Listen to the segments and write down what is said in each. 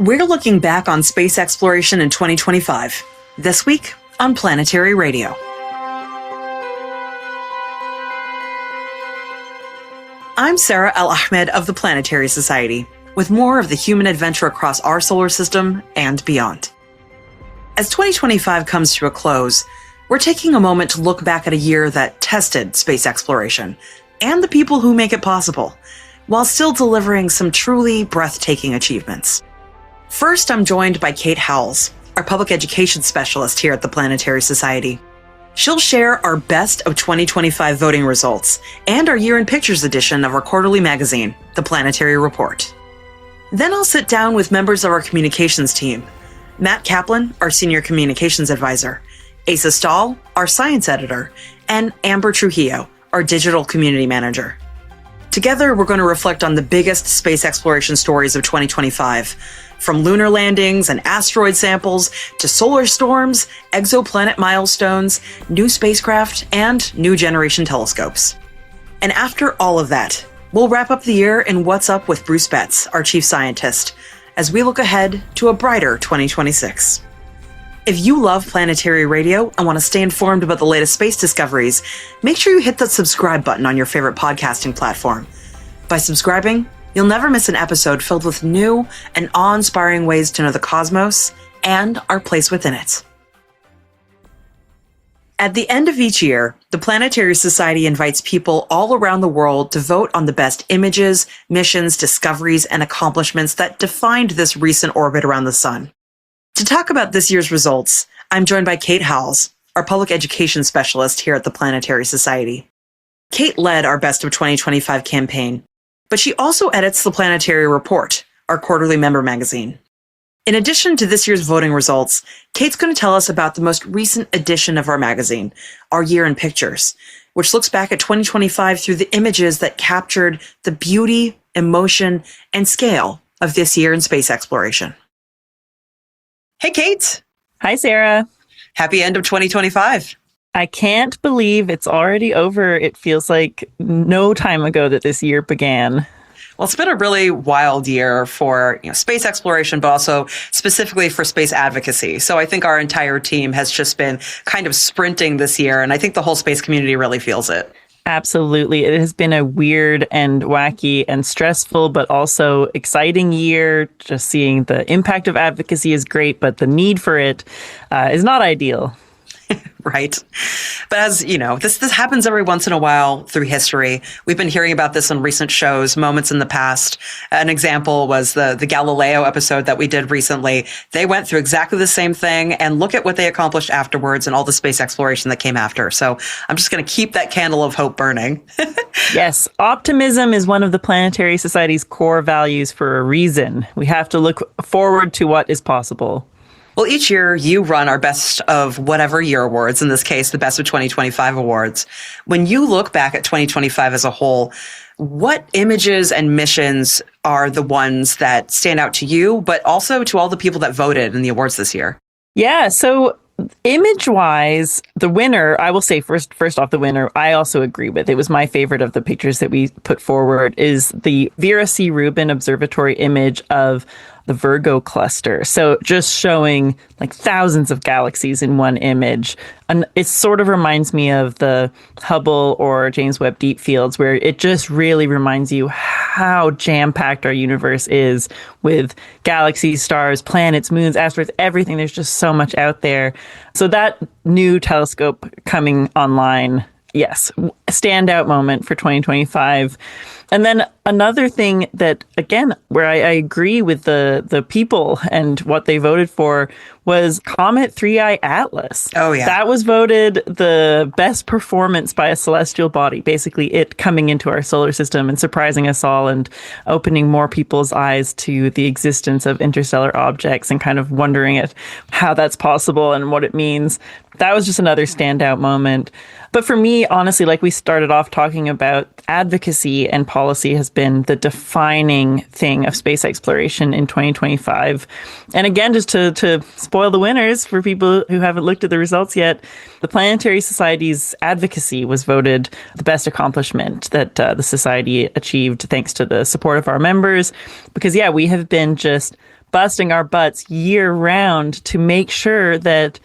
We're looking back on space exploration in 2025, this week on Planetary Radio. I'm Sarah Al-Ahmed of the Planetary Society, with more of the human adventure across our solar system and beyond. As 2025 comes to a close, we're taking a moment to look back at a year that tested space exploration and the people who make it possible, while still delivering some truly breathtaking achievements. First, I'm joined by Kate Howells, our public education specialist here at the Planetary Society. She'll share our best of 2025 voting results and our Year in Pictures edition of our quarterly magazine, the Planetary Report. Then I'll sit down with members of our communications team, Mat Kaplan, our senior communications advisor, Asa Stahl, our science editor, and Ambre Trujillo, our digital community manager. Together, we're going to reflect on the biggest space exploration stories of 2025, from lunar landings and asteroid samples to solar storms, exoplanet milestones, new spacecraft, and new generation telescopes. And after all of that, we'll wrap up the year in What's Up with Bruce Betts, our chief scientist, as we look ahead to a brighter 2026. If you love Planetary Radio and want to stay informed about the latest space discoveries, make sure you hit that subscribe button on your favorite podcasting platform. By subscribing, you'll never miss an episode filled with new and awe-inspiring ways to know the cosmos and our place within it. At the end of each year, the Planetary Society invites people all around the world to vote on the best images, missions, discoveries, and accomplishments that defined this recent orbit around the sun. To talk about this year's results, I'm joined by Kate Howells, our public education specialist here at the Planetary Society. Kate led our Best of 2025 campaign, but she also edits the Planetary Report, our quarterly member magazine. In addition to this year's voting results, Kate's going to tell us about the most recent edition of our magazine, our Year in Pictures, which looks back at 2025 through the images that captured the beauty, emotion, and scale of this year in space exploration. Hey, Kate. Hi, Sarah. Happy end of 2025. I can't believe it's already over. It feels like no time ago that this year began. Well, it's been a really wild year for space exploration, but also specifically for space advocacy. So I think our entire team has just been kind of sprinting this year, and I think the whole space community really feels it. Absolutely. It has been a weird and wacky and stressful, but also exciting year. Just seeing the impact of advocacy is great, but the need for it is not ideal. Right. But as you know, this happens every once in a while through history. We've been hearing about this on recent shows, moments in the past. An example was the Galileo episode that we did recently. They went through exactly the same thing, and look at what they accomplished afterwards and all the space exploration that came after. So I'm just going to keep that candle of hope burning. Yes, optimism is one of the Planetary Society's core values for a reason. We have to look forward to what is possible. Well, each year you run our Best of Whatever Year awards, in this case, the Best of 2025 awards. When you look back at 2025 as a whole, what images and missions are the ones that stand out to you, but also to all the people that voted in the awards this year? Yeah, so image-wise, the winner, I will say first off, the winner, I also agree with. It was my favorite of the pictures that we put forward, is the Vera C. Rubin Observatory image of the Virgo cluster. So just showing like thousands of galaxies in one image. And it sort of reminds me of the Hubble or James Webb Deep Fields, where it just really reminds you how jam-packed our universe is with galaxies, stars, planets, moons, asteroids, everything. There's just so much out there. So that new telescope coming online, yes, standout moment for 2025. And then another thing that, again, where I agree with the people and what they voted for was Comet 3I Atlas. Oh, yeah. That was voted the best performance by a celestial body, basically it coming into our solar system and surprising us all and opening more people's eyes to the existence of interstellar objects and kind of wondering at how that's possible and what it means. That was just another standout moment. But for me, honestly, like we started off talking about, advocacy and policy has been the defining thing of space exploration in 2025. And again, just to spoil the winners for people who haven't looked at the results yet, the Planetary Society's advocacy was voted the best accomplishment that the Society achieved thanks to the support of our members. Because, yeah, we have been just busting our butts year round to make sure that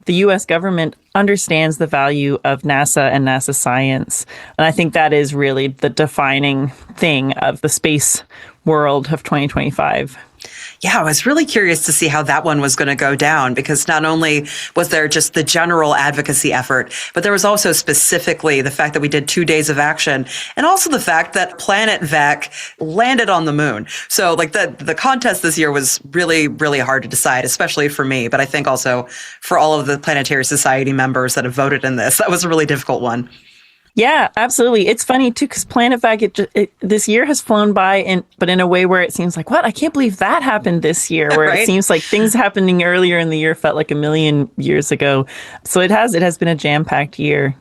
the US government understands the value of NASA and NASA science. And I think that is really the defining thing of the space world of 2025. Yeah, I was really curious to see how that one was going to go down, because not only was there just the general advocacy effort, but there was also specifically the fact that we did 2 days of action, and also the fact that Planet Vec landed on the moon. So like the contest this year was really, really hard to decide, especially for me, but I think also for all of the Planetary Society members that have voted in this. That was a really difficult one. Yeah, absolutely. It's funny, too, because Planet Vec, this year has flown by, but in a way where it seems like, what? I can't believe that happened this year, where right? It seems like things happening earlier in the year felt like a million years ago. So it has been a jam-packed year.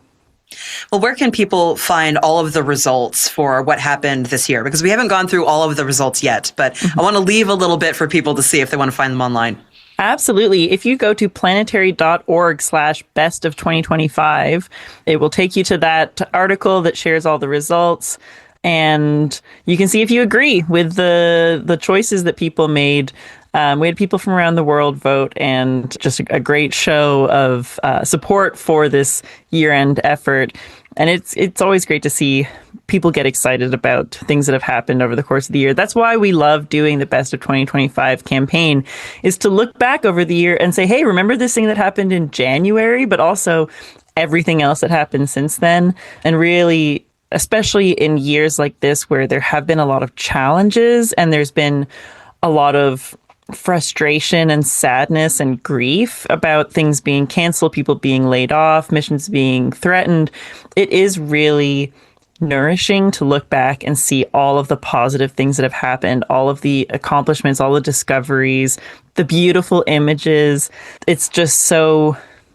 Well, where can people find all of the results for what happened this year? Because we haven't gone through all of the results yet, but I want to leave a little bit for people to see if they want to find them online. Absolutely. If you go to planetary.org/best of 2025, it will take you to that article that shares all the results. And you can see if you agree with the choices that people made. We had people from around the world vote, and just a great show of support for this year-end effort. And it's always great to see people get excited about things that have happened over the course of the year. That's why we love doing the Best of 2025 campaign, is to look back over the year and say, hey, remember this thing that happened in January, but also everything else that happened since then. And really, especially in years like this where there have been a lot of challenges and there's been a lot of frustration and sadness and grief about things being canceled, people being laid off, missions being threatened, it is really nourishing to look back and see all of the positive things that have happened, all of the accomplishments, all the discoveries, the beautiful images. It's just so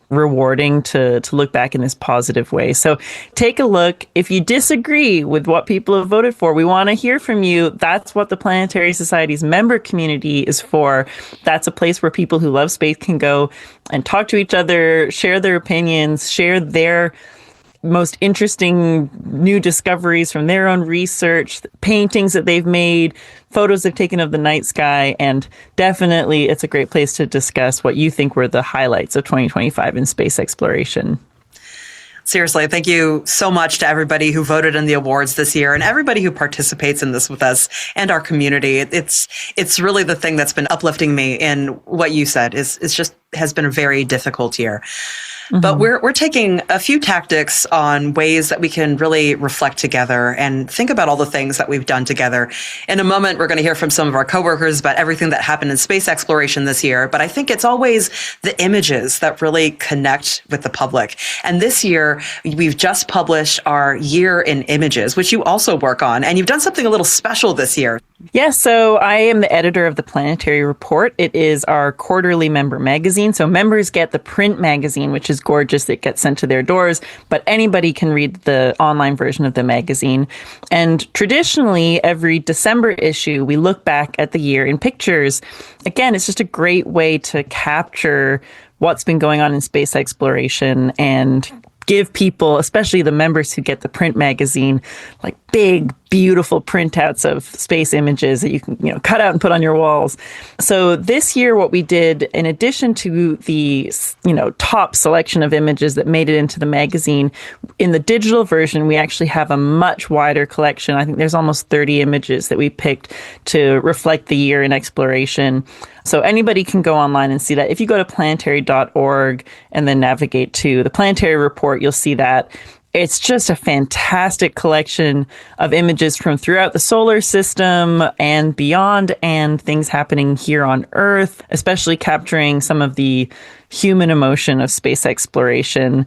rewarding to look back in this positive way. So take a look. If you disagree with what people have voted for, we want to hear from you. That's what the Planetary Society's member community is for. That's a place where people who love space can go and talk to each other, share their opinions, share their most interesting new discoveries from their own research, paintings that they've made, photos they've taken of the night sky, and definitely it's a great place to discuss what you think were the highlights of 2025 in space exploration. Seriously, thank you so much to everybody who voted in the awards this year and everybody who participates in this with us and our community. It's really the thing that's been uplifting me in what you said it's just has been a very difficult year. But we're taking a few tactics on ways that we can really reflect together and think about all the things that we've done together. In a moment, we're going to hear from some of our coworkers about everything that happened in space exploration this year. But I think it's always the images that really connect with the public. And this year, we've just published our Year in Images, which you also work on. And you've done something a little special this year. Yes, so I am the editor of the Planetary Report. It is our quarterly member magazine. So members get the print magazine, which is gorgeous. It gets sent to their doors, but anybody can read the online version of the magazine. And traditionally, every December issue, we look back at the year in pictures. Again, it's just a great way to capture what's been going on in space exploration and give people, especially the members who get the print magazine, like big, beautiful printouts of space images that you can, cut out and put on your walls. So this year, what we did, in addition to the, top selection of images that made it into the magazine, in the digital version, we actually have a much wider collection. I think there's almost 30 images that we picked to reflect the year in exploration. So anybody can go online and see that. If you go to planetary.org and then navigate to the Planetary Report, you'll see that. It's just a fantastic collection of images from throughout the solar system and beyond, and things happening here on Earth, especially capturing some of the human emotion of space exploration.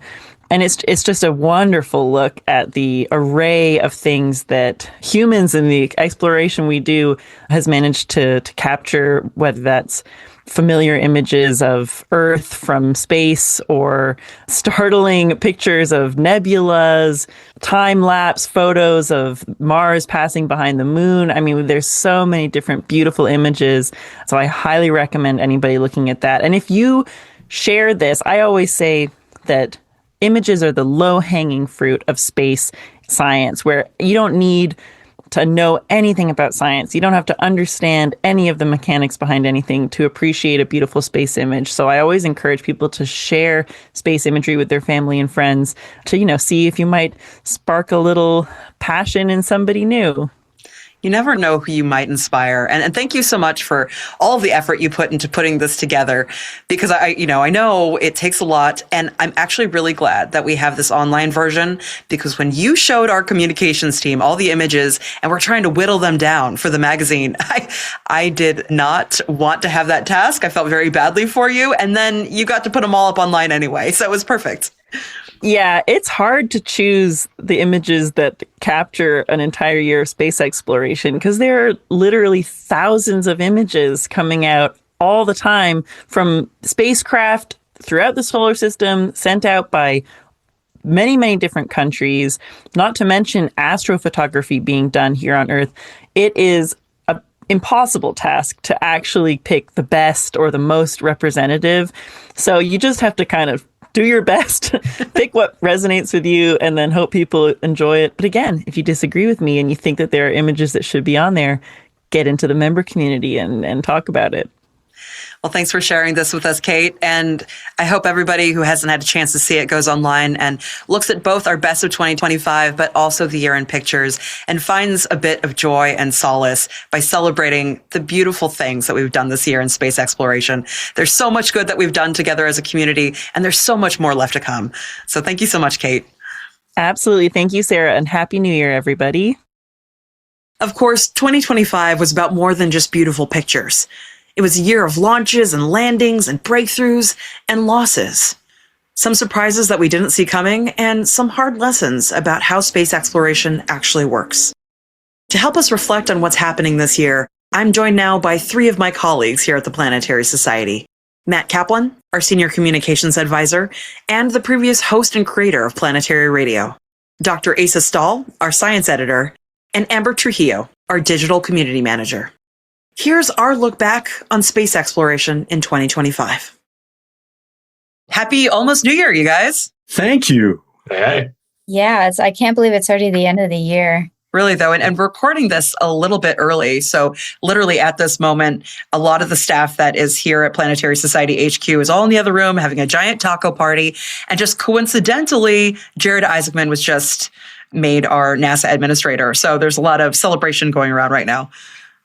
And it's just a wonderful look at the array of things that humans in the exploration we do has managed to capture, whether that's familiar images of Earth from space or startling pictures of nebulas, time-lapse photos of Mars passing behind the moon. I mean, there's so many different beautiful images. So I highly recommend anybody looking at that. And if you share this, I always say that images are the low-hanging fruit of space science, where you don't need to know anything about science. You don't have to understand any of the mechanics behind anything to appreciate a beautiful space image. So I always encourage people to share space imagery with their family and friends to, see if you might spark a little passion in somebody new. You never know who you might inspire. And thank you so much for all of the effort you put into putting this together, because I know it takes a lot. And I'm actually really glad that we have this online version, because when you showed our communications team all the images and we're trying to whittle them down for the magazine, I did not want to have that task. I felt very badly for you. And then you got to put them all up online anyway. So it was perfect. Yeah, it's hard to choose the images that capture an entire year of space exploration, because there are literally thousands of images coming out all the time from spacecraft throughout the solar system, sent out by many, many different countries, not to mention astrophotography being done here on Earth. It is an impossible task to actually pick the best or the most representative. So you just have to kind of do your best, pick what resonates with you, and then hope people enjoy it. But again, if you disagree with me and you think that there are images that should be on there, get into the member community and talk about it. Well, thanks for sharing this with us, Kate. And I hope everybody who hasn't had a chance to see it goes online and looks at both our best of 2025, but also the year in pictures, and finds a bit of joy and solace by celebrating the beautiful things that we've done this year in space exploration. There's so much good that we've done together as a community, and there's so much more left to come. So thank you so much, Kate. Absolutely. Thank you, Sarah, and Happy New Year, everybody. Of course, 2025 was about more than just beautiful pictures. It was a year of launches and landings and breakthroughs and losses. Some surprises that we didn't see coming, and some hard lessons about how space exploration actually works. To help us reflect on what's happening this year, I'm joined now by three of my colleagues here at the Planetary Society. Mat Kaplan, our Senior Communications Advisor, and the previous host and creator of Planetary Radio. Dr. Asa Stahl, our Science Editor, and Ambre Trujillo, our Digital Community Manager. Here's our look back on space exploration in 2025. Happy almost New Year, you guys. Thank you. Hey. Yeah, I can't believe it's already the end of the year. Really, though, and we're recording this a little bit early. So literally at this moment, a lot of the staff that is here at Planetary Society HQ is all in the other room having a giant taco party. And just coincidentally, Jared Isaacman was just made our NASA administrator. So there's a lot of celebration going around right now.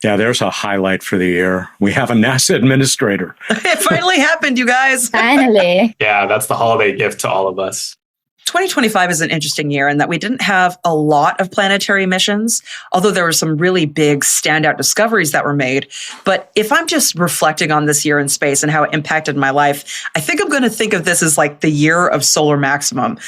Yeah, there's a highlight for the year. We have a NASA administrator. It finally happened, you guys. Finally. Yeah, that's the holiday gift to all of us. 2025 is an interesting year in that we didn't have a lot of planetary missions, although there were some really big standout discoveries that were made. But if I'm just reflecting on this year in space and how it impacted my life, I think I'm going to think of this as like the year of solar maximum.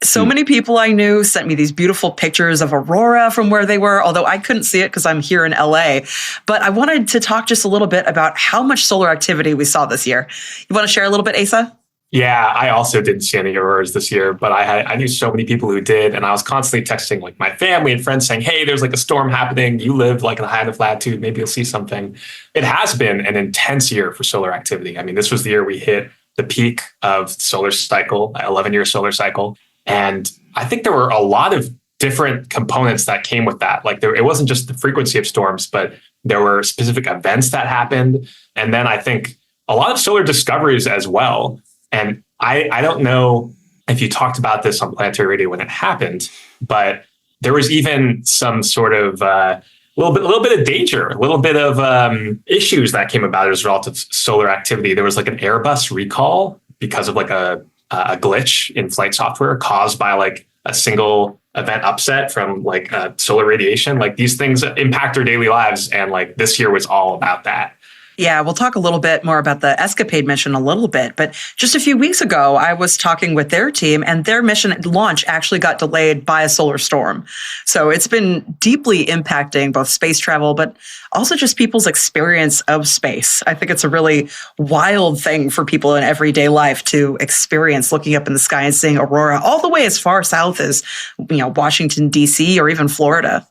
So many people I knew sent me these beautiful pictures of aurora from where they were, although I couldn't see it because I'm here in LA. But I wanted to talk just a little bit about how much solar activity we saw this year. You want to share a little bit, Asa? Yeah, I also didn't see any auroras this year, but I knew so many people who did, and I was constantly texting like my family and friends saying, "Hey, there's like a storm happening. You live like in the high enough latitude, maybe you'll see something." It has been an intense year for solar activity. I mean, this was the year we hit the peak of solar cycle, 11-year solar cycle, and I think there were a lot of different components that came with that. Like it wasn't just the frequency of storms, but there were specific events that happened, and then I think a lot of solar discoveries as well. And I don't know if you talked about this on Planetary Radio when it happened, but there was even some sort of little bit of danger, a little bit of issues that came about as a result of solar activity. There was like an Airbus recall because of like a glitch in flight software caused by like a single event upset from like solar radiation. Like these things impact our daily lives, and like this year was all about that. Yeah, we'll talk a little bit more about the Escapade mission a little bit, but just a few weeks ago, I was talking with their team, and their mission launch actually got delayed by a solar storm. So it's been deeply impacting both space travel, but also just people's experience of space. I think it's a really wild thing for people in everyday life to experience, looking up in the sky and seeing aurora all the way as far south as, Washington, D.C. or even Florida.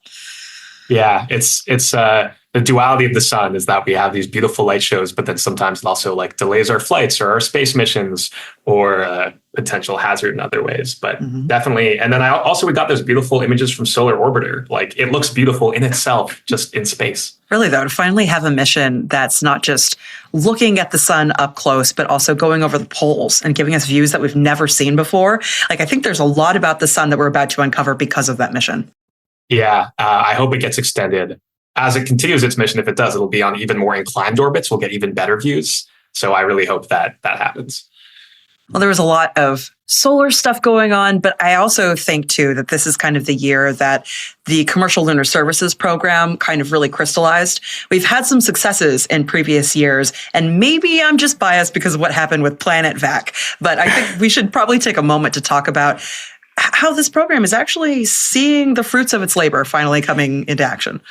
Yeah, it's the duality of the sun is that we have these beautiful light shows, but then sometimes it also like delays our flights or our space missions or potential hazard in other ways. But definitely, and then we got those beautiful images from Solar Orbiter. Like it looks beautiful in itself, just in space. Really, though, to finally have a mission that's not just looking at the sun up close, but also going over the poles and giving us views that we've never seen before. Like, I think there's a lot about the sun that we're about to uncover because of that mission. Yeah, I hope it gets extended. As it continues its mission, if it does, it'll be on even more inclined orbits. We'll get even better views. So I really hope that happens. Well, there was a lot of solar stuff going on, but I also think, too, that this is kind of the year that the Commercial Lunar Services program kind of really crystallized. We've had some successes in previous years, and maybe I'm just biased because of what happened with Planet Vac, but I think we should probably take a moment to talk about how this program is actually seeing the fruits of its labor finally coming into action.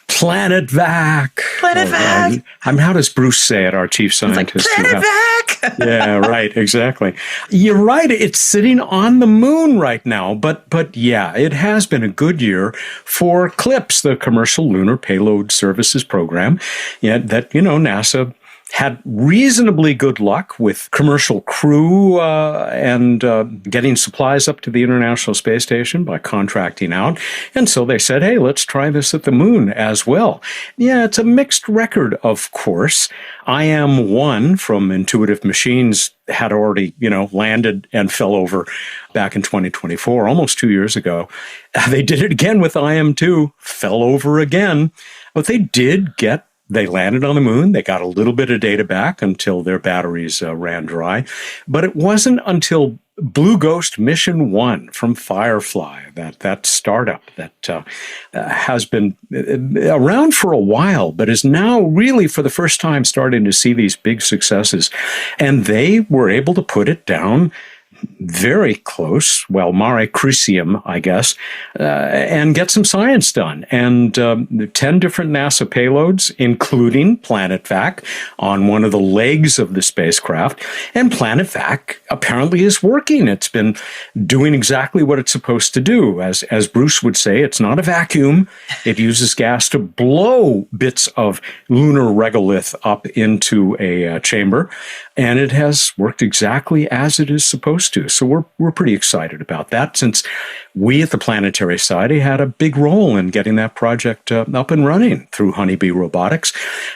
Planet Vac. Planet Vac. How does Bruce say it, our chief scientist? It's like, Planet Vac. Yeah, right. Exactly. You're right. It's sitting on the moon right now. But yeah, it has been a good year for CLPS, the Commercial Lunar Payload Services Program. Yeah, that, NASA had reasonably good luck with commercial crew and getting supplies up to the International Space Station by contracting out. And so they said, hey, let's try this at the moon as well. Yeah, it's a mixed record, of course. IM-1 from Intuitive Machines had already, landed and fell over back in 2024, almost 2 years ago. They did it again with IM-2, fell over again. But they landed on the moon. They got a little bit of data back until their batteries ran dry. But it wasn't until Blue Ghost Mission 1 from Firefly, that startup that has been around for a while, but is now really for the first time starting to see these big successes. And they were able to put it down very close, mare crisium, I guess, and get some science done. And 10 different NASA payloads, including Planet Vac, on one of the legs of the spacecraft. And Planet Vac apparently is working. It's been doing exactly what it's supposed to do. As Bruce would say, it's not a vacuum. It uses gas to blow bits of lunar regolith up into a chamber. And it has worked exactly as it is supposed to. So we're pretty excited about that, since we at the Planetary Society had a big role in getting that project up and running through Honeybee Robotics.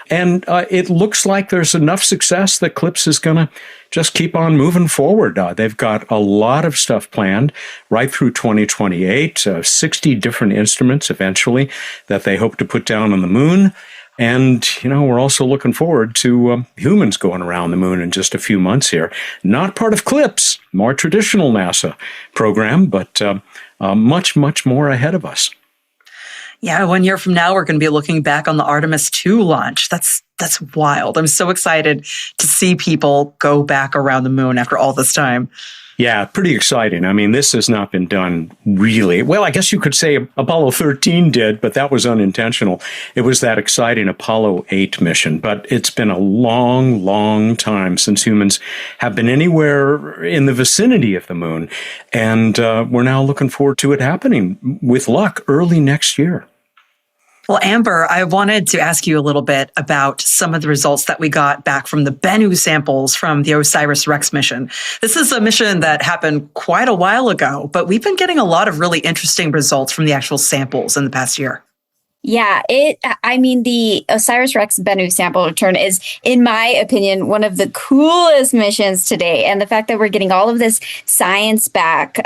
And it looks like there's enough success that CLPS is going to just keep on moving forward. They've got a lot of stuff planned right through 2028, 60 different instruments eventually that they hope to put down on the moon. And, we're also looking forward to humans going around the moon in just a few months here. Not part of CLPS, more traditional NASA program, but much, much more ahead of us. Yeah, 1 year from now, we're going to be looking back on the Artemis II launch. That's wild. I'm so excited to see people go back around the moon after all this time. Yeah, pretty exciting. I mean, this has not been done really. Well, I guess you could say Apollo 13 did, but that was unintentional. It was that exciting Apollo 8 mission. But it's been a long, long time since humans have been anywhere in the vicinity of the moon. And we're now looking forward to it happening, with luck, early next year. Well, Amber, I wanted to ask you a little bit about some of the results that we got back from the Bennu samples from the OSIRIS-REx mission. This is a mission that happened quite a while ago, but we've been getting a lot of really interesting results from the actual samples in the past year. Yeah, the OSIRIS-REx Bennu sample return is, in my opinion, one of the coolest missions today. And the fact that we're getting all of this science back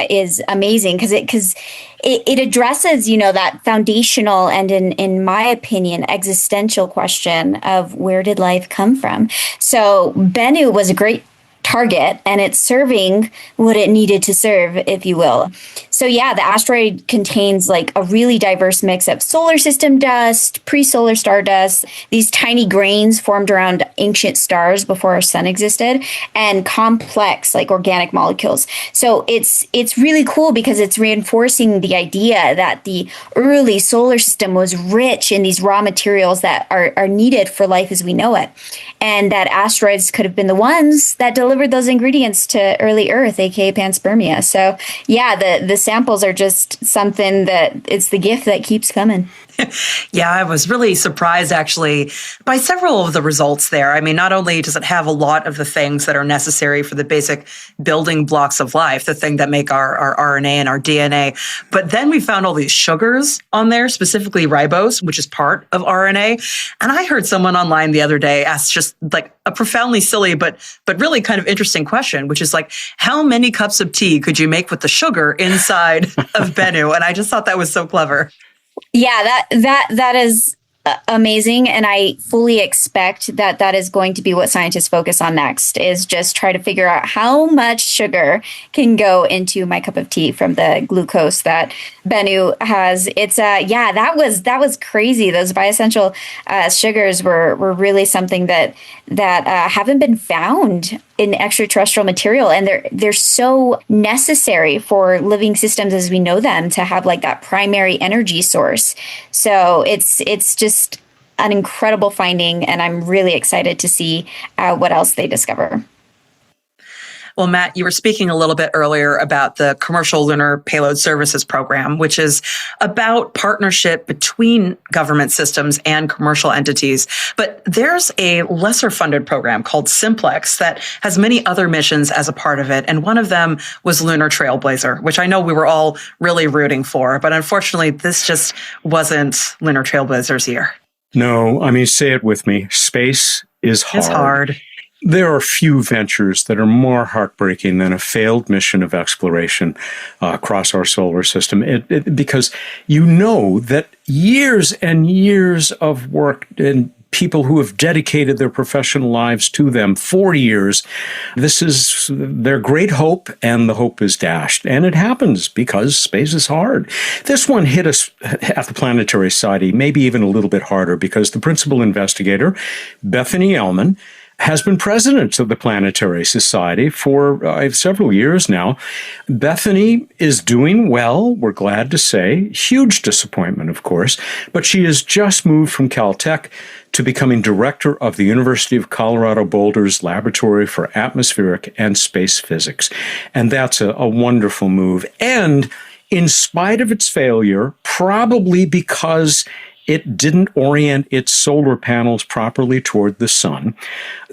is amazing because it addresses, that foundational and, in my opinion, existential question of where did life come from? So Bennu was a great target, and it's serving what it needed to serve, if you will. So yeah, the asteroid contains like a really diverse mix of solar system dust, pre-solar star dust, these tiny grains formed around ancient stars before our sun existed, and complex like organic molecules. So it's really cool because it's reinforcing the idea that the early solar system was rich in these raw materials that are needed for life as we know it. And that asteroids could have been the ones that delivered those ingredients to early Earth, aka panspermia. So yeah, the samples are just something that it's the gift that keeps coming. Yeah, I was really surprised actually by several of the results there. I mean, not only does it have a lot of the things that are necessary for the basic building blocks of life, the thing that make our RNA and our DNA, but then we found all these sugars on there, specifically ribose, which is part of RNA. And I heard someone online the other day ask just like a profoundly silly, but really kind of interesting question, which is like, how many cups of tea could you make with the sugar inside of Bennu? And I just thought that was so clever. Yeah, that is amazing. And I fully expect that is going to be what scientists focus on next, is just try to figure out how much sugar can go into my cup of tea from the glucose that Bennu has. It's that was crazy. Those bioessential sugars were really something that haven't been found in extraterrestrial material, and they're so necessary for living systems as we know them to have like that primary energy source. So it's just an incredible finding, and I'm really excited to see what else they discover. Well, Matt, you were speaking a little bit earlier about the Commercial Lunar Payload Services Program, which is about partnership between government systems and commercial entities. But there's a lesser funded program called Simplex that has many other missions as a part of it. And one of them was Lunar Trailblazer, which I know we were all really rooting for. But unfortunately, this just wasn't Lunar Trailblazer's year. No, I mean, say it with me. Space is hard. It's hard. There are few ventures that are more heartbreaking than a failed mission of exploration across our solar system, because you know that years and years of work and people who have dedicated their professional lives to them for years, this is their great hope, and the hope is dashed. And it happens because space is hard. This one hit us at the Planetary Society, maybe even a little bit harder, because the principal investigator, Bethany Ehlman, has been president of the Planetary Society for several years now. Bethany is doing well, we're glad to say. Huge disappointment, of course, but she has just moved from Caltech to becoming director of the University of Colorado Boulder's Laboratory for Atmospheric and Space Physics. And that's a wonderful move. And in spite of its failure, probably because it didn't orient its solar panels properly toward the sun,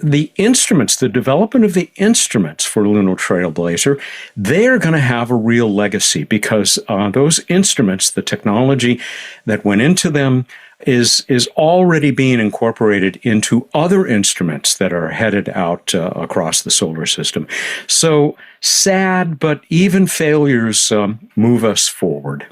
the instruments, the development of the instruments for Lunar Trailblazer, they're going to have a real legacy, because those instruments, the technology that went into them, is already being incorporated into other instruments that are headed out across the solar system. So sad, but even failures move us forward.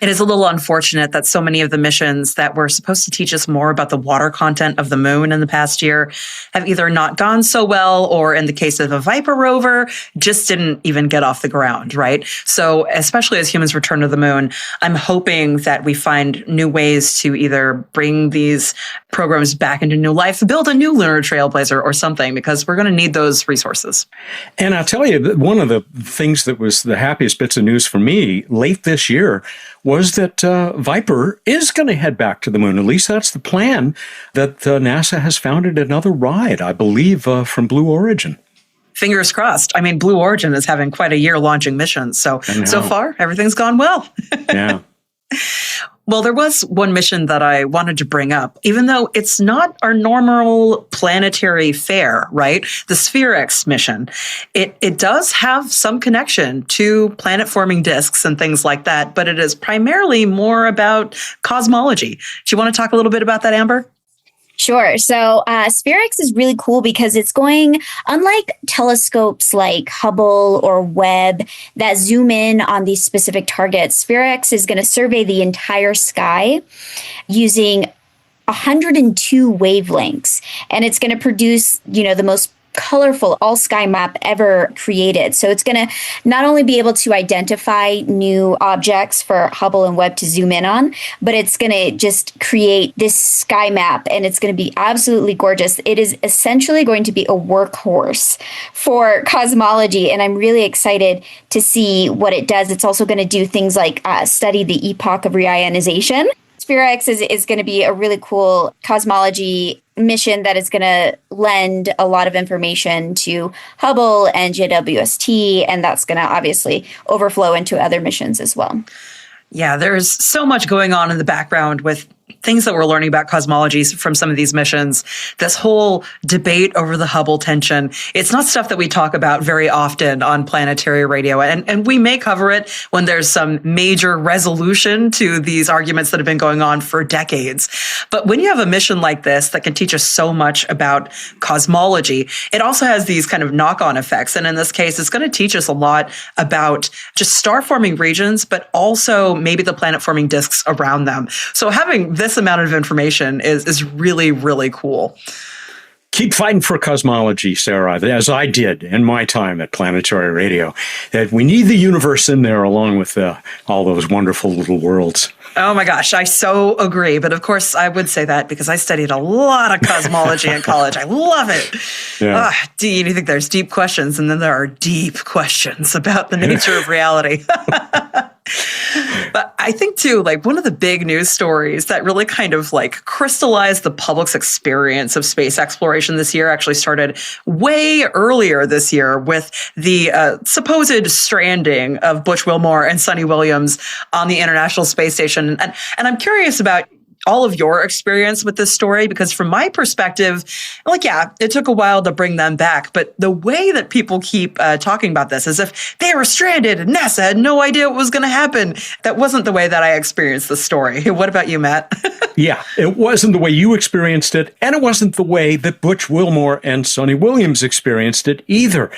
It is a little unfortunate that so many of the missions that were supposed to teach us more about the water content of the moon in the past year have either not gone so well, or in the case of a Viper rover, just didn't even get off the ground, right? So especially as humans return to the moon, I'm hoping that we find new ways to either bring these programs back into new life, build a new Lunar Trailblazer or something, because we're going to need those resources. And I'll tell you, one of the things that was the happiest bits of news for me late this year was that Viper is going to head back to the moon. At least that's the plan, that NASA has founded another ride, I believe, from Blue Origin. Fingers crossed. I mean, Blue Origin is having quite a year launching missions. So far, everything's gone well. Yeah. Well, there was one mission that I wanted to bring up, even though it's not our normal planetary fare, right? The Spherex mission. It does have some connection to planet-forming disks and things like that, but it is primarily more about cosmology. Do you want to talk a little bit about that, Amber? Sure. So Spherex is really cool because it's going, unlike telescopes like Hubble or Webb that zoom in on these specific targets, Spherex is going to survey the entire sky using 102 wavelengths. And it's going to produce, the most colorful all sky map ever created. So it's going to not only be able to identify new objects for Hubble and Webb to zoom in on, but it's going to just create this sky map, and it's going to be absolutely gorgeous. It is essentially going to be a workhorse for cosmology, and I'm really excited to see what it does. It's also going to do things like study the epoch of reionization. Spherex is going to be a really cool cosmology mission that is going to lend a lot of information to Hubble and JWST, and that's going to obviously overflow into other missions as well. Yeah, there's so much going on in the background with things that we're learning about cosmology from some of these missions. This whole debate over the Hubble tension, it's not stuff that we talk about very often on Planetary Radio. And we may cover it when there's some major resolution to these arguments that have been going on for decades. But when you have a mission like this that can teach us so much about cosmology, it also has these kind of knock-on effects. And in this case, it's going to teach us a lot about just star-forming regions, but also maybe the planet-forming disks around them. So having this amount of information is really, really cool. Keep fighting for cosmology, Sarah, as I did in my time at Planetary Radio. That we need the universe in there along with all those wonderful little worlds. Oh my gosh, I so agree. But of course, I would say that because I studied a lot of cosmology in college. I love it. Yeah. You think there's deep questions, and then there are deep questions about the nature of reality. But I think too, like one of the big news stories that really kind of like crystallized the public's experience of space exploration this year actually started way earlier this year with the supposed stranding of Butch Wilmore and Suni Williams on the International Space Station. And I'm curious about all of your experience with this story, because from my perspective, like, yeah, it took a while to bring them back, but the way that people keep talking about this as if they were stranded and NASA had no idea what was going to happen, that wasn't the way that I experienced the story. What about you, Matt? Yeah, it wasn't the way you experienced it, and it wasn't the way that Butch Wilmore and Suni Williams experienced it either.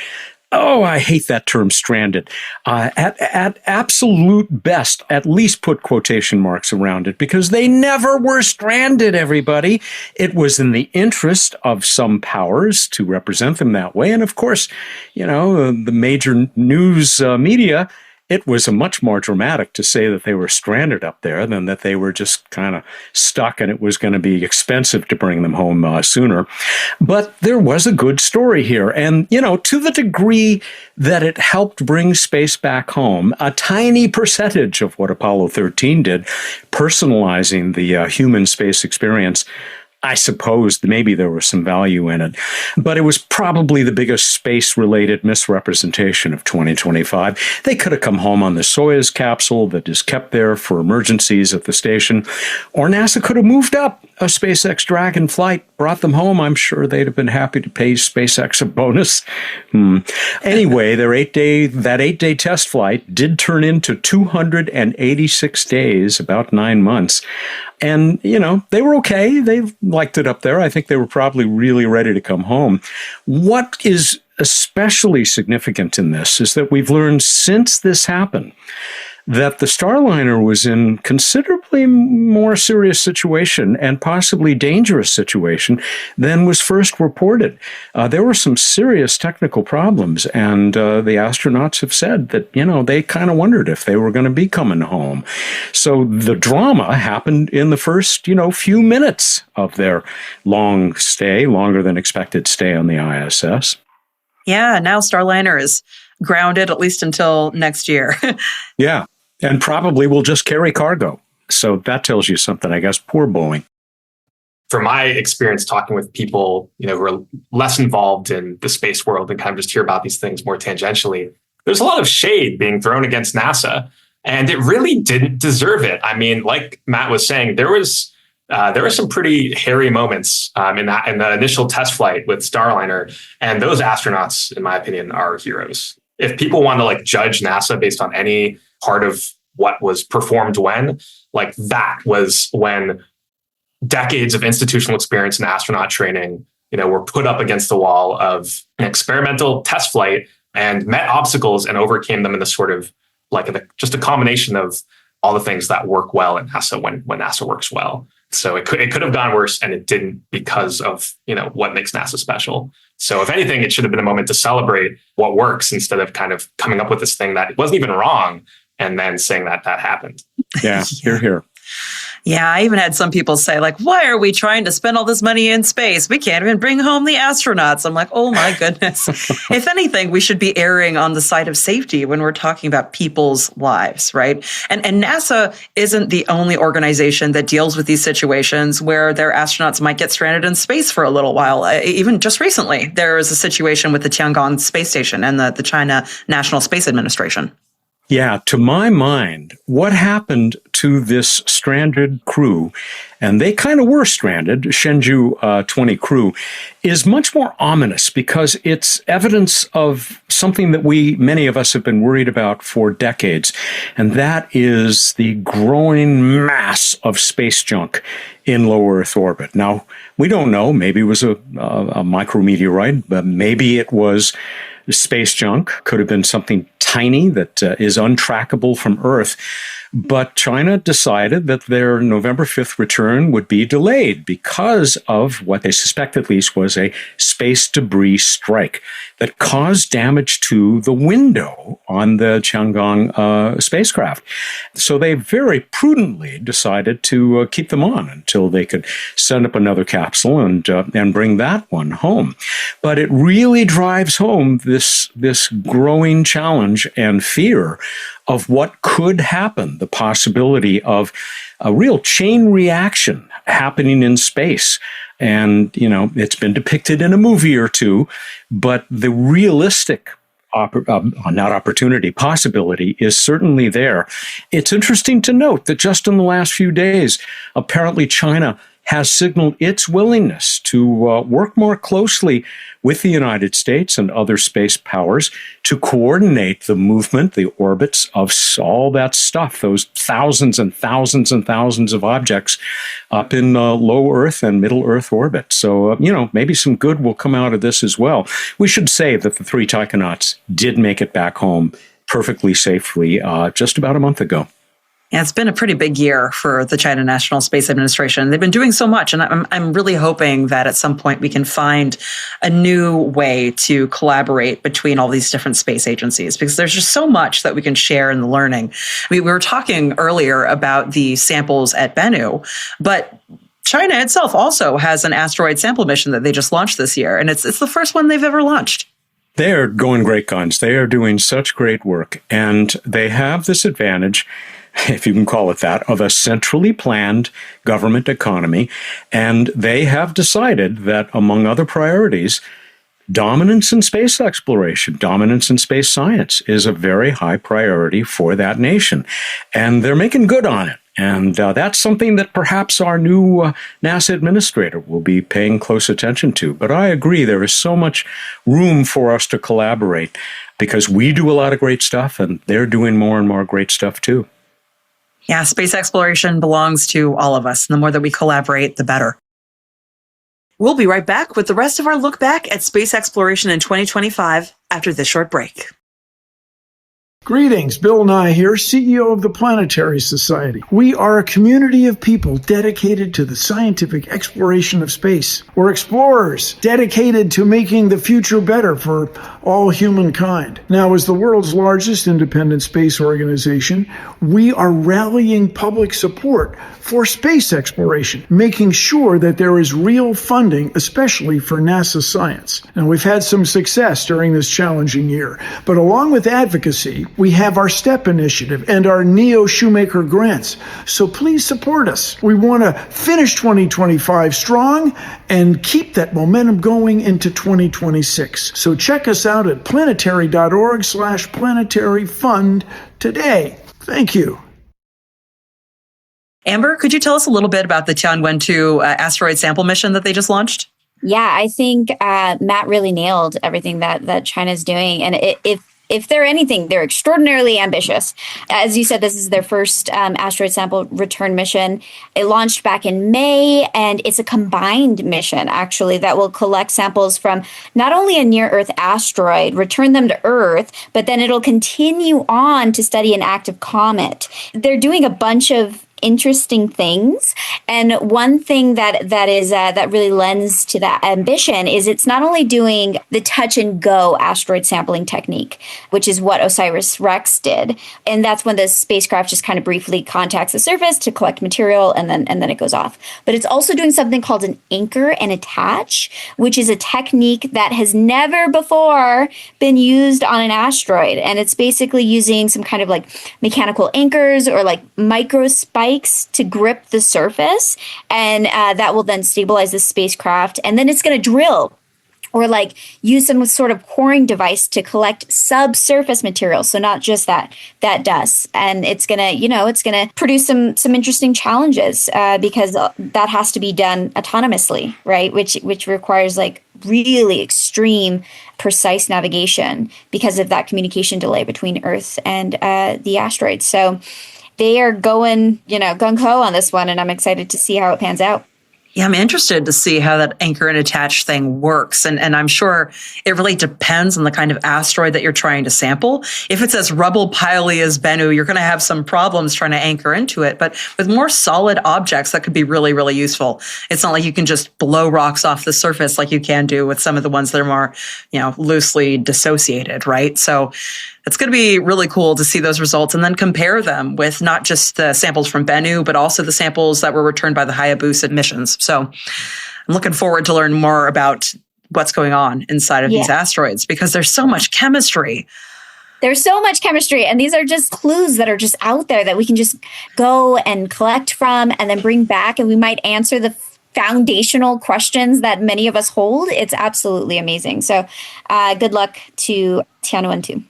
Oh, I hate that term stranded. At absolute best, at least put quotation marks around it, because they never were stranded, everybody. It was in the interest of some powers to represent them that way. And of course, the major news media, it was much more dramatic to say that they were stranded up there than that they were just kind of stuck and it was going to be expensive to bring them home sooner. But there was a good story here. And, to the degree that it helped bring space back home, a tiny percentage of what Apollo 13 did, personalizing the human space experience, I suppose maybe there was some value in it, but it was probably the biggest space-related misrepresentation of 2025. They could have come home on the Soyuz capsule that is kept there for emergencies at the station, or NASA could have moved up a SpaceX Dragon flight, brought them home. I'm sure they'd have been happy to pay SpaceX a bonus. Anyway, that 8-day test flight did turn into 286 days, about 9 months. And, they were okay. They liked it up there. I think they were probably really ready to come home. What is especially significant in this is that we've learned since this happened that the Starliner was in considerably more serious situation and possibly dangerous situation than was first reported. There were some serious technical problems, and the astronauts have said that, they kind of wondered if they were going to be coming home. So the drama happened in the first, few minutes of their long stay, longer than expected stay on the ISS. Yeah, now Starliner is grounded at least until next year. Yeah. And probably will just carry cargo. So that tells you something, I guess. Poor Boeing. From my experience talking with people, who are less involved in the space world and kind of just hear about these things more tangentially, there's a lot of shade being thrown against NASA, and it really didn't deserve it. I mean, like Matt was saying, there were some pretty hairy moments in the initial test flight with Starliner, and those astronauts, in my opinion, are heroes. If people want to judge NASA based on any part of what was performed when, that was when decades of institutional experience in astronaut training, were put up against the wall of an experimental test flight and met obstacles and overcame them in a sort of just a combination of all the things that work well at NASA when NASA works well. So it could have gone worse, and it didn't because of what makes NASA special. So if anything, it should have been a moment to celebrate what works instead of kind of coming up with this thing that wasn't even wrong and then saying that happened. Yeah, here. Yeah, I even had some people say, why are we trying to spend all this money in space? We can't even bring home the astronauts. I'm like, oh my goodness. If anything, we should be erring on the side of safety when we're talking about people's lives, right? And NASA isn't the only organization that deals with these situations where their astronauts might get stranded in space for a little while. Even just recently, there was a situation with the Tiangong space station and the China National Space Administration. Yeah, to my mind, what happened to this stranded crew, and they kind of were stranded, Shenzhou 20 crew, is much more ominous because it's evidence of something that many of us have been worried about for decades, and that is the growing mass of space junk in low Earth orbit. Now, we don't know. Maybe it was a micrometeorite, but maybe it was space junk. Could have been something tiny that is untrackable from Earth. But China decided that their November 5th return would be delayed because of what they suspect at least was a space debris strike that caused damage to the window on the Tiangong spacecraft. So they very prudently decided to keep them on until they could send up another capsule and bring that one home. But it really drives home this growing challenge and fear of what could happen, the possibility of a real chain reaction happening in space. And, it's been depicted in a movie or two, but the realistic possibility is certainly there. It's interesting to note that just in the last few days, apparently China has signaled its willingness to work more closely with the United States and other space powers to coordinate the movement, the orbits of all that stuff, those thousands and thousands and thousands of objects up in low Earth and middle Earth orbit. So, maybe some good will come out of this as well. We should say that the 3 taikonauts did make it back home perfectly safely just about a month ago. Yeah, it's been a pretty big year for the China National Space Administration. They've been doing so much, and I'm really hoping that at some point we can find a new way to collaborate between all these different space agencies, because there's just so much that we can share in the learning. I mean, we were talking earlier about the samples at Bennu, but China itself also has an asteroid sample mission that they just launched this year, and it's the first one they've ever launched. They're going great guns. They are doing such great work, and they have this advantage, if you can call it that, of a centrally planned government economy. And they have decided that, among other priorities, dominance in space exploration, dominance in space science is a very high priority for that nation. And they're making good on it. And that's something that perhaps our new NASA administrator will be paying close attention to. But I agree, there is so much room for us to collaborate because we do a lot of great stuff and they're doing more and more great stuff too. Yeah, space exploration belongs to all of us. The more that we collaborate, the better. We'll be right back with the rest of our look back at space exploration in 2025 after this short break. Greetings, Bill Nye here, CEO of the Planetary Society. We are a community of people dedicated to the scientific exploration of space. We're explorers dedicated to making the future better for all humankind. Now, as the world's largest independent space organization, we are rallying public support for space exploration, making sure that there is real funding, especially for NASA science. Now, we've had some success during this challenging year, but along with advocacy, we have our STEP initiative and our Neo Shoemaker grants. So please support us. We want to finish 2025 strong and keep that momentum going into 2026. So check us out at planetary.org/planetaryfund today. Thank you. Amber, could you tell us a little bit about the Tianwen-2 asteroid sample mission that they just launched? Yeah, I think Matt really nailed everything that China's doing. And if they're anything, they're extraordinarily ambitious. As you said, this is their first asteroid sample return mission. It launched back in May, and it's a combined mission, actually, that will collect samples from not only a near-Earth asteroid, return them to Earth, but then it'll continue on to study an active comet. They're doing a bunch of interesting things, and one thing that really lends to that ambition is it's not only doing the touch and go asteroid sampling technique, which is what OSIRIS-REx did, and that's when the spacecraft just kind of briefly contacts the surface to collect material, and then it goes off. But it's also doing something called an anchor and attach, which is a technique that has never before been used on an asteroid, and it's basically using some kind of like mechanical anchors or like micro spikes to grip the surface, and that will then stabilize the spacecraft, and then it's going to drill or like use some sort of coring device to collect subsurface materials. So not just that dust. And it's gonna, it's gonna produce some interesting challenges because that has to be done autonomously, right? Which requires like really extreme, precise navigation because of that communication delay between Earth and the asteroids. So they are going, gung-ho on this one, and I'm excited to see how it pans out. Yeah, I'm interested to see how that anchor and attach thing works. And I'm sure it really depends on the kind of asteroid that you're trying to sample. If it's as rubble piley as Bennu, you're going to have some problems trying to anchor into it. But with more solid objects, that could be really, really useful. It's not like you can just blow rocks off the surface like you can do with some of the ones that are more, loosely dissociated, right? So it's going to be really cool to see those results and then compare them with not just the samples from Bennu, but also the samples that were returned by the Hayabusa missions. So I'm looking forward to learn more about what's going on inside of these asteroids because there's so much chemistry. There's so much chemistry, and these are just clues that are just out there that we can just go and collect from and then bring back, and we might answer the foundational questions that many of us hold. It's absolutely amazing. So good luck to Tianwen 2.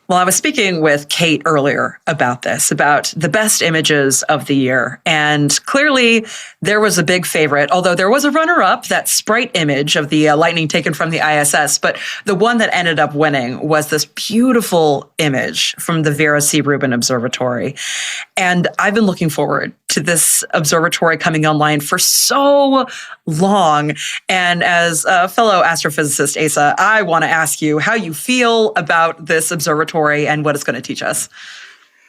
Well, I was speaking with Kate earlier about this, about the best images of the year. And clearly there was a big favorite, although there was a runner-up, that sprite image of the lightning taken from the ISS. But the one that ended up winning was this beautiful image from the Vera C. Rubin Observatory. And I've been looking forward to this observatory coming online for so long. And as a fellow astrophysicist, Asa, I want to ask you how you feel about this observatory and what it's going to teach us.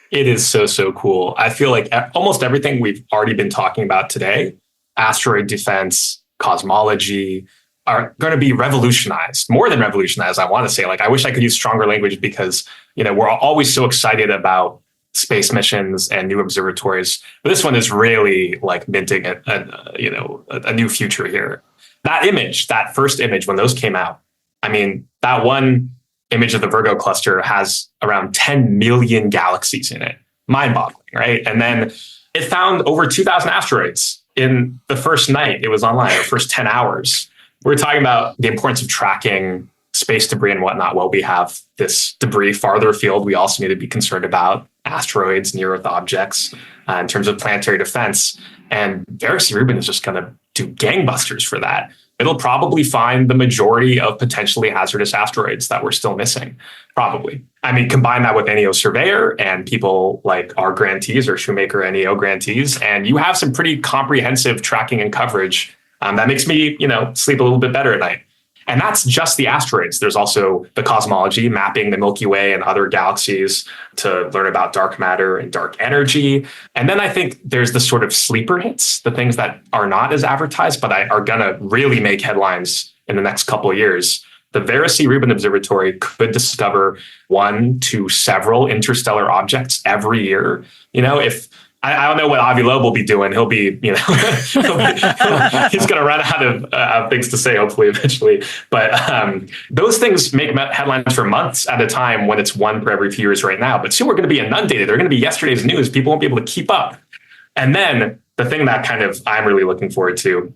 It is so cool. I feel like almost everything we've already been talking about today, asteroid defense, cosmology, are going to be revolutionized, more than revolutionized, I want to say. Like, I wish I could use stronger language because, we're always so excited about space missions and new observatories. But this one is really like minting a new future here. That image, that first image, when those came out, I mean, that one image of the Virgo cluster has around 10 million galaxies in it. Mind-boggling, right? And then it found over 2,000 asteroids in the first night it was online, or first 10 hours. We're talking about the importance of tracking space debris and whatnot. Well, we have this debris farther afield we also need to be concerned about, asteroids, near-Earth objects, in terms of planetary defense. And Vera C. Rubin is just going to do gangbusters for that. It'll probably find the majority of potentially hazardous asteroids that we're still missing, probably. I mean, combine that with NEO Surveyor and people like our grantees or Shoemaker NEO grantees, and you have some pretty comprehensive tracking and coverage that makes me, sleep a little bit better at night. And that's just the asteroids. There's also the cosmology, mapping the Milky Way and other galaxies to learn about dark matter and dark energy. And then I think there's the sort of sleeper hits, the things that are not as advertised, but are going to really make headlines in the next couple of years. The Vera C. Rubin Observatory could discover 1 to several interstellar objects every year. If I don't know what Avi Loeb will be doing. He'll be, he's going to run out of things to say, hopefully, eventually. But those things make headlines for months at a time when it's one for every few years right now. But soon we're going to be inundated. They're going to be yesterday's news. People won't be able to keep up. And then the thing that kind of I'm really looking forward to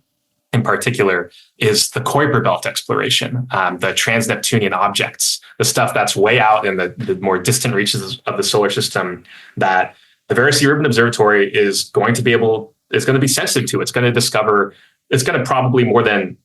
in particular is the Kuiper Belt exploration, the trans-Neptunian objects, the stuff that's way out in the more distant reaches of the solar system that the Vera C. Rubin Observatory is going to be sensitive to. It's going to discover, it's going to probably more than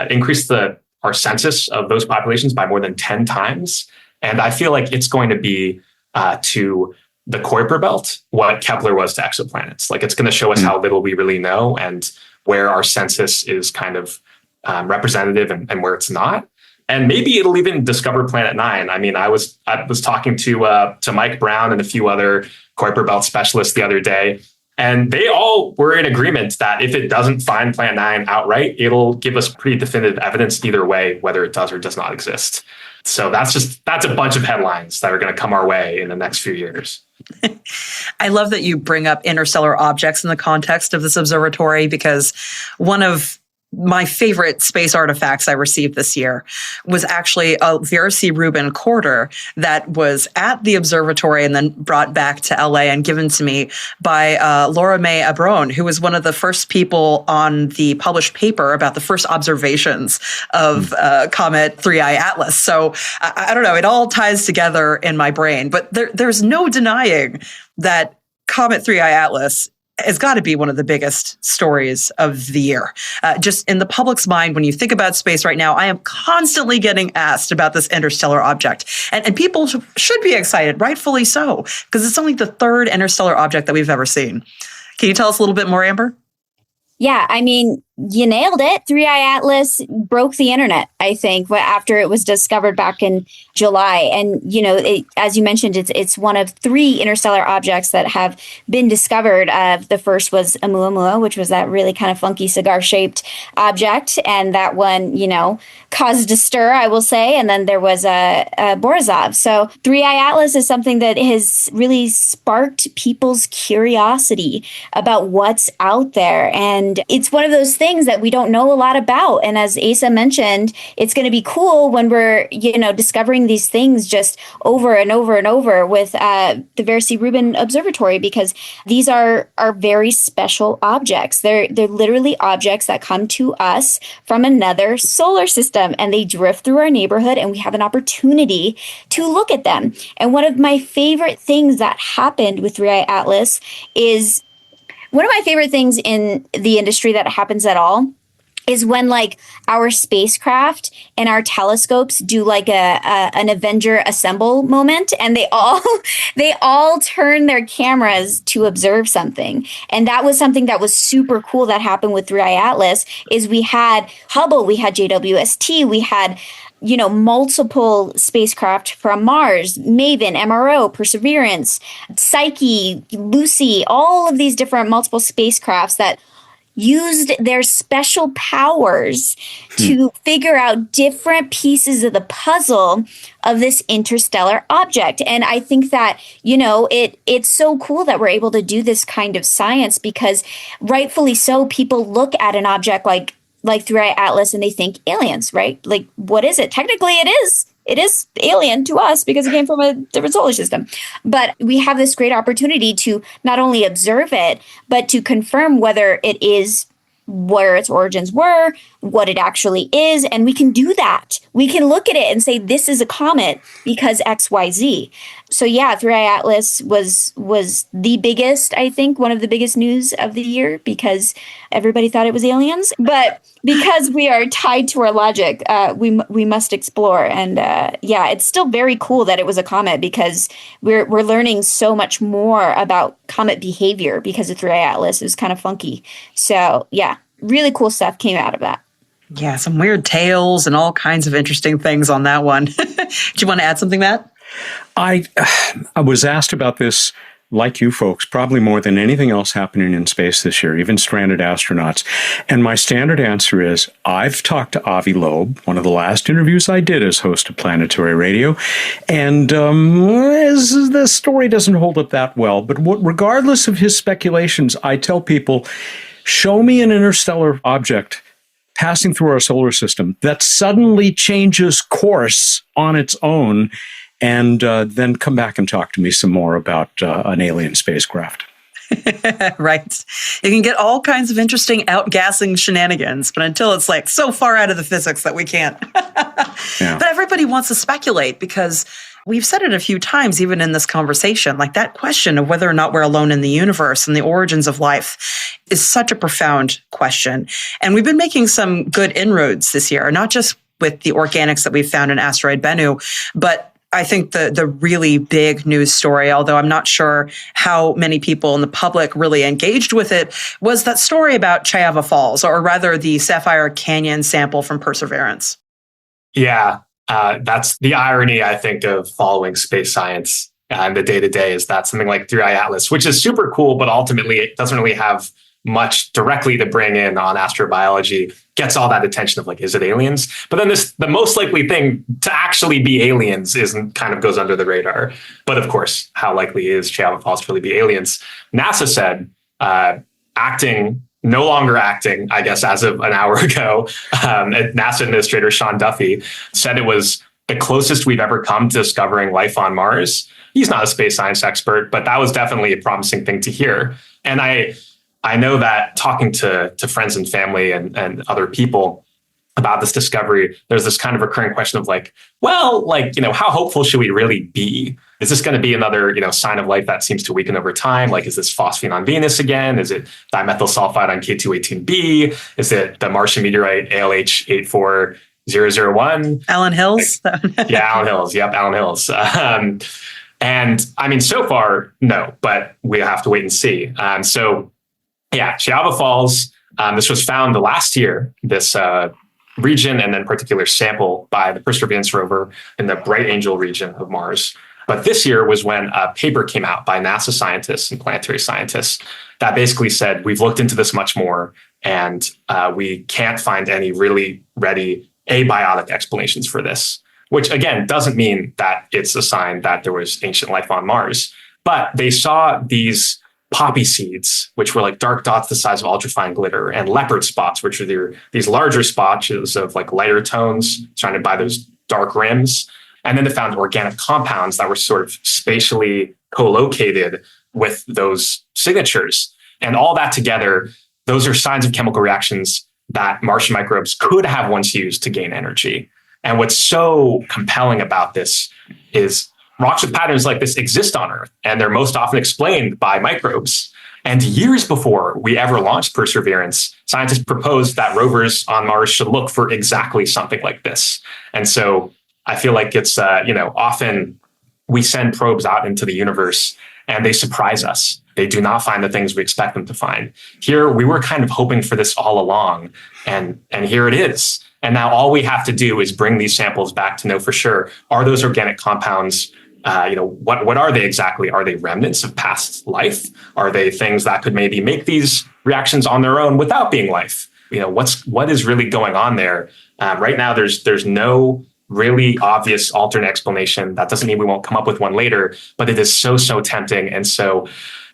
increase our census of those populations by more than 10 times. And I feel like it's going to be to the Kuiper Belt what Kepler was to exoplanets. Like, it's going to show us how little we really know and where our census is kind of representative and where it's not. And maybe it'll even discover Planet 9. I mean, I was talking to Mike Brown and a few other Kuiper Belt specialists the other day, and they all were in agreement that if it doesn't find Planet 9 outright, it'll give us pretty definitive evidence either way, whether it does or does not exist. So that's a bunch of headlines that are going to come our way in the next few years. I love that you bring up interstellar objects in the context of this observatory, because one of my favorite space artifacts I received this year was actually a Vera C. Rubin quarter that was at the observatory and then brought back to LA and given to me by Laura May Abrone, who was one of the first people on the published paper about the first observations of Comet 3I Atlas. So I don't know, it all ties together in my brain, but there's no denying that Comet 3I Atlas has got to be one of the biggest stories of the year. Just in the public's mind, when you think about space right now, I am constantly getting asked about this interstellar object. And people should be excited, rightfully so, because it's only the third interstellar object that we've ever seen. Can you tell us a little bit more, Amber? Yeah, I mean, you nailed it. 3I Atlas broke the internet, I think, after it was discovered back in July. And, as you mentioned, it's one of three interstellar objects that have been discovered. The first was Oumuamua, which was that really kind of funky cigar-shaped object. And that one, caused a stir, I will say. And then there was a Borisov. So 3I Atlas is something that has really sparked people's curiosity about what's out there. And it's one of those things that we don't know a lot about. And as Asa mentioned, it's going to be cool when we're, discovering these things just over and over and over with the Vera C. Rubin Observatory, because these are very special objects. They're literally objects that come to us from another solar system, and they drift through our neighborhood, and we have an opportunity to look at them. And one of my favorite things that happened with 3I Atlas is one of my favorite things in the industry that happens at all is when our spacecraft and our telescopes do an Avenger assemble moment, and they all turn their cameras to observe something. And that was something that was super cool that happened with 3I Atlas. Is we had Hubble, we had JWST, we had multiple spacecraft from Mars, MAVEN, MRO, Perseverance, Psyche, Lucy, all of these different multiple spacecrafts that used their special powers to figure out different pieces of the puzzle of this interstellar object. And I think that, it's so cool that we're able to do this kind of science, because rightfully so, people look at an object like 3I Atlas and they think aliens, right? Like, what is it? Technically, it is. It is alien to us because it came from a different solar system. But we have this great opportunity to not only observe it, but to confirm whether it is where its origins were, what it actually is. And we can do that. We can look at it and say, this is a comet because X, Y, Z. So yeah, 3I Atlas was the biggest, I think, one of the biggest news of the year, because everybody thought it was aliens. But because we are tied to our logic, we must explore. And it's still very cool that it was a comet, because we're learning so much more about comet behavior because of 3I Atlas. It was kind of funky. So yeah, really cool stuff came out of that. Yeah, some weird tales and all kinds of interesting things on that one. Do you want to add something, Matt? I was asked about this, like you folks, probably more than anything else happening in space this year, even stranded astronauts. And my standard answer is, I've talked to Avi Loeb, one of the last interviews I did as host of Planetary Radio, and the story doesn't hold up that well. But regardless of his speculations, I tell people, show me an interstellar object passing through our solar system that suddenly changes course on its own, and then come back and talk to me some more about an alien spacecraft. Right. You can get all kinds of interesting outgassing shenanigans, but until it's so far out of the physics that we can't. Yeah. But everybody wants to speculate, because we've said it a few times, even in this conversation, that question of whether or not we're alone in the universe and the origins of life is such a profound question. And we've been making some good inroads this year, not just with the organics that we've found in asteroid Bennu, but I think the really big news story, although I'm not sure how many people in the public really engaged with it, was that story about Chayava Falls, or rather the Sapphire Canyon sample from Perseverance. Yeah, that's the irony, I think, of following space science and the day-to-day, is that something like 3I Atlas, which is super cool, but ultimately it doesn't really have much directly to bring in on astrobiology, gets all that attention of is it aliens? But then the most likely thing to actually be aliens kind of goes under the radar. But of course, how likely is Chayava Falls to really be aliens? NASA said, acting no longer acting, I guess, as of an hour ago, NASA Administrator Sean Duffy said it was the closest we've ever come to discovering life on Mars. He's not a space science expert, but that was definitely a promising thing to hear. And I know that talking to friends and family and other people about this discovery, there's this kind of recurring question of like, well, like, how hopeful should we really be? Is this going to be another, sign of life that seems to weaken over time? Like, is this phosphine on Venus again? Is it dimethyl sulfide on K218b? Is it the Martian meteorite ALH 84001? Allen Hills? Yeah, Allen Hills. Yep, Allen Hills. And I mean, so far, no, but we have to wait and see. So yeah, Chiava Falls, this was found the last year, this region and then particular sample by the Perseverance rover in the Bright Angel region of Mars. But this year was when a paper came out by NASA scientists and planetary scientists that basically said, we've looked into this much more and we can't find any really ready abiotic explanations for this, which again, doesn't mean that it's a sign that there was ancient life on Mars. But they saw these poppy seeds, which were like dark dots the size of ultrafine glitter, and leopard spots, which are these larger spotches of like lighter tones surrounded by those dark rims. And then they found organic compounds that were sort of spatially co-located with those signatures. And all that together, those are signs of chemical reactions that Martian microbes could have once used to gain energy. And what's so compelling about this is rocks with patterns like this exist on Earth, and they're most often explained by microbes. And years before we ever launched Perseverance, scientists proposed that rovers on Mars should look for exactly something like this. And so I feel like it's, often we send probes out into the universe and they surprise us. They do not find the things we expect them to find. Here, we were kind of hoping for this all along, and here it is. And now all we have to do is bring these samples back to know for sure, are those organic compounds, what are they exactly? Are they remnants of past life? Are they things that could maybe make these reactions on their own without being life? What is really going on there? Right now, there's no really obvious alternate explanation. That doesn't mean we won't come up with one later, but it is so tempting. And so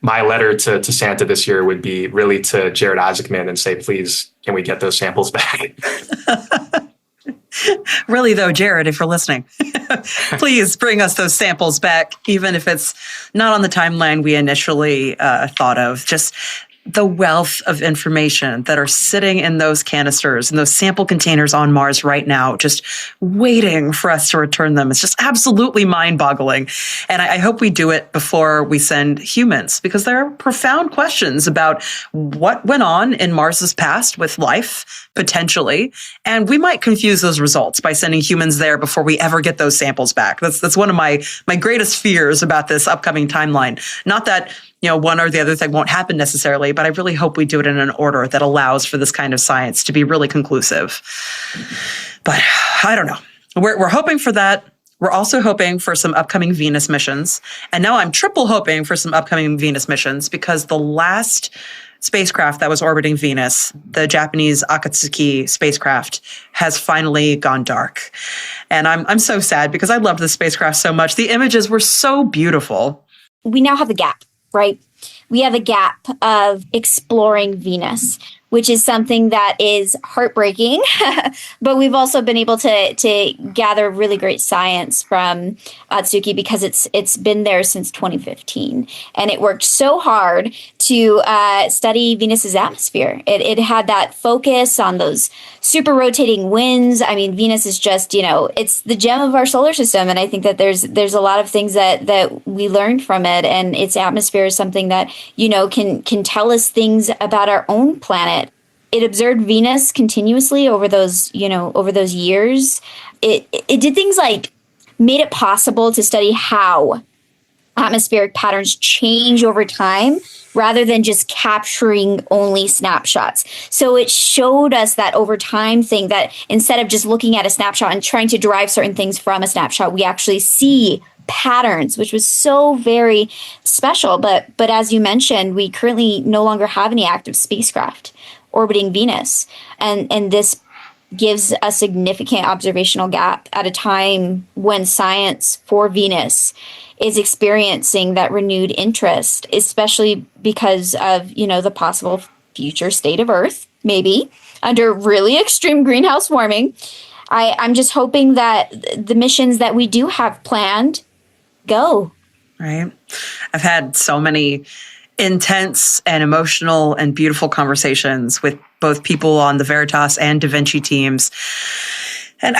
my letter to Santa this year would be really to Jared Isaacman and say, please, can we get those samples back? Really, though, Jared, if you're listening, please bring us those samples back, even if it's not on the timeline we initially thought of. Just the wealth of information that are sitting in those canisters and those sample containers on Mars right now, just waiting for us to return them. It's just absolutely mind-boggling. And I hope we do it before we send humans, because there are profound questions about what went on in Mars's past with life, potentially. And we might confuse those results by sending humans there before we ever get those samples back. That's one of my greatest fears about this upcoming timeline. Not that one or the other thing won't happen necessarily, but I really hope we do it in an order that allows for this kind of science to be really conclusive. But I don't know. We're hoping for that. We're also hoping for some upcoming Venus missions. And now I'm triple hoping for some upcoming Venus missions, because the last spacecraft that was orbiting Venus, the Japanese Akatsuki spacecraft, has finally gone dark. And I'm so sad, because I loved the spacecraft so much. The images were so beautiful. We now have the gap, right? We have a gap of exploring Venus, which is something that is heartbreaking, but we've also been able to gather really great science from Atsuki, because it's been there since 2015, and it worked so hard to study Venus's atmosphere. It had that focus on those super rotating winds. I mean, Venus is just, it's the gem of our solar system, and I think that there's a lot of things that we learned from it, and its atmosphere is something that can tell us things about our own planet. It observed Venus continuously over those years. It did things like made it possible to study how atmospheric patterns change over time, rather than just capturing only snapshots. So it showed us that over time thing, that instead of just looking at a snapshot and trying to derive certain things from a snapshot, we actually see patterns, which was so very special. But as you mentioned, we currently no longer have any active spacecraft orbiting Venus. And this gives a significant observational gap at a time when science for Venus is experiencing that renewed interest, especially because of, the possible future state of Earth, maybe, under really extreme greenhouse warming. I'm just hoping that the missions that we do have planned go. Right. I've had so many intense and emotional and beautiful conversations with both people on the Veritas and Da Vinci teams. And,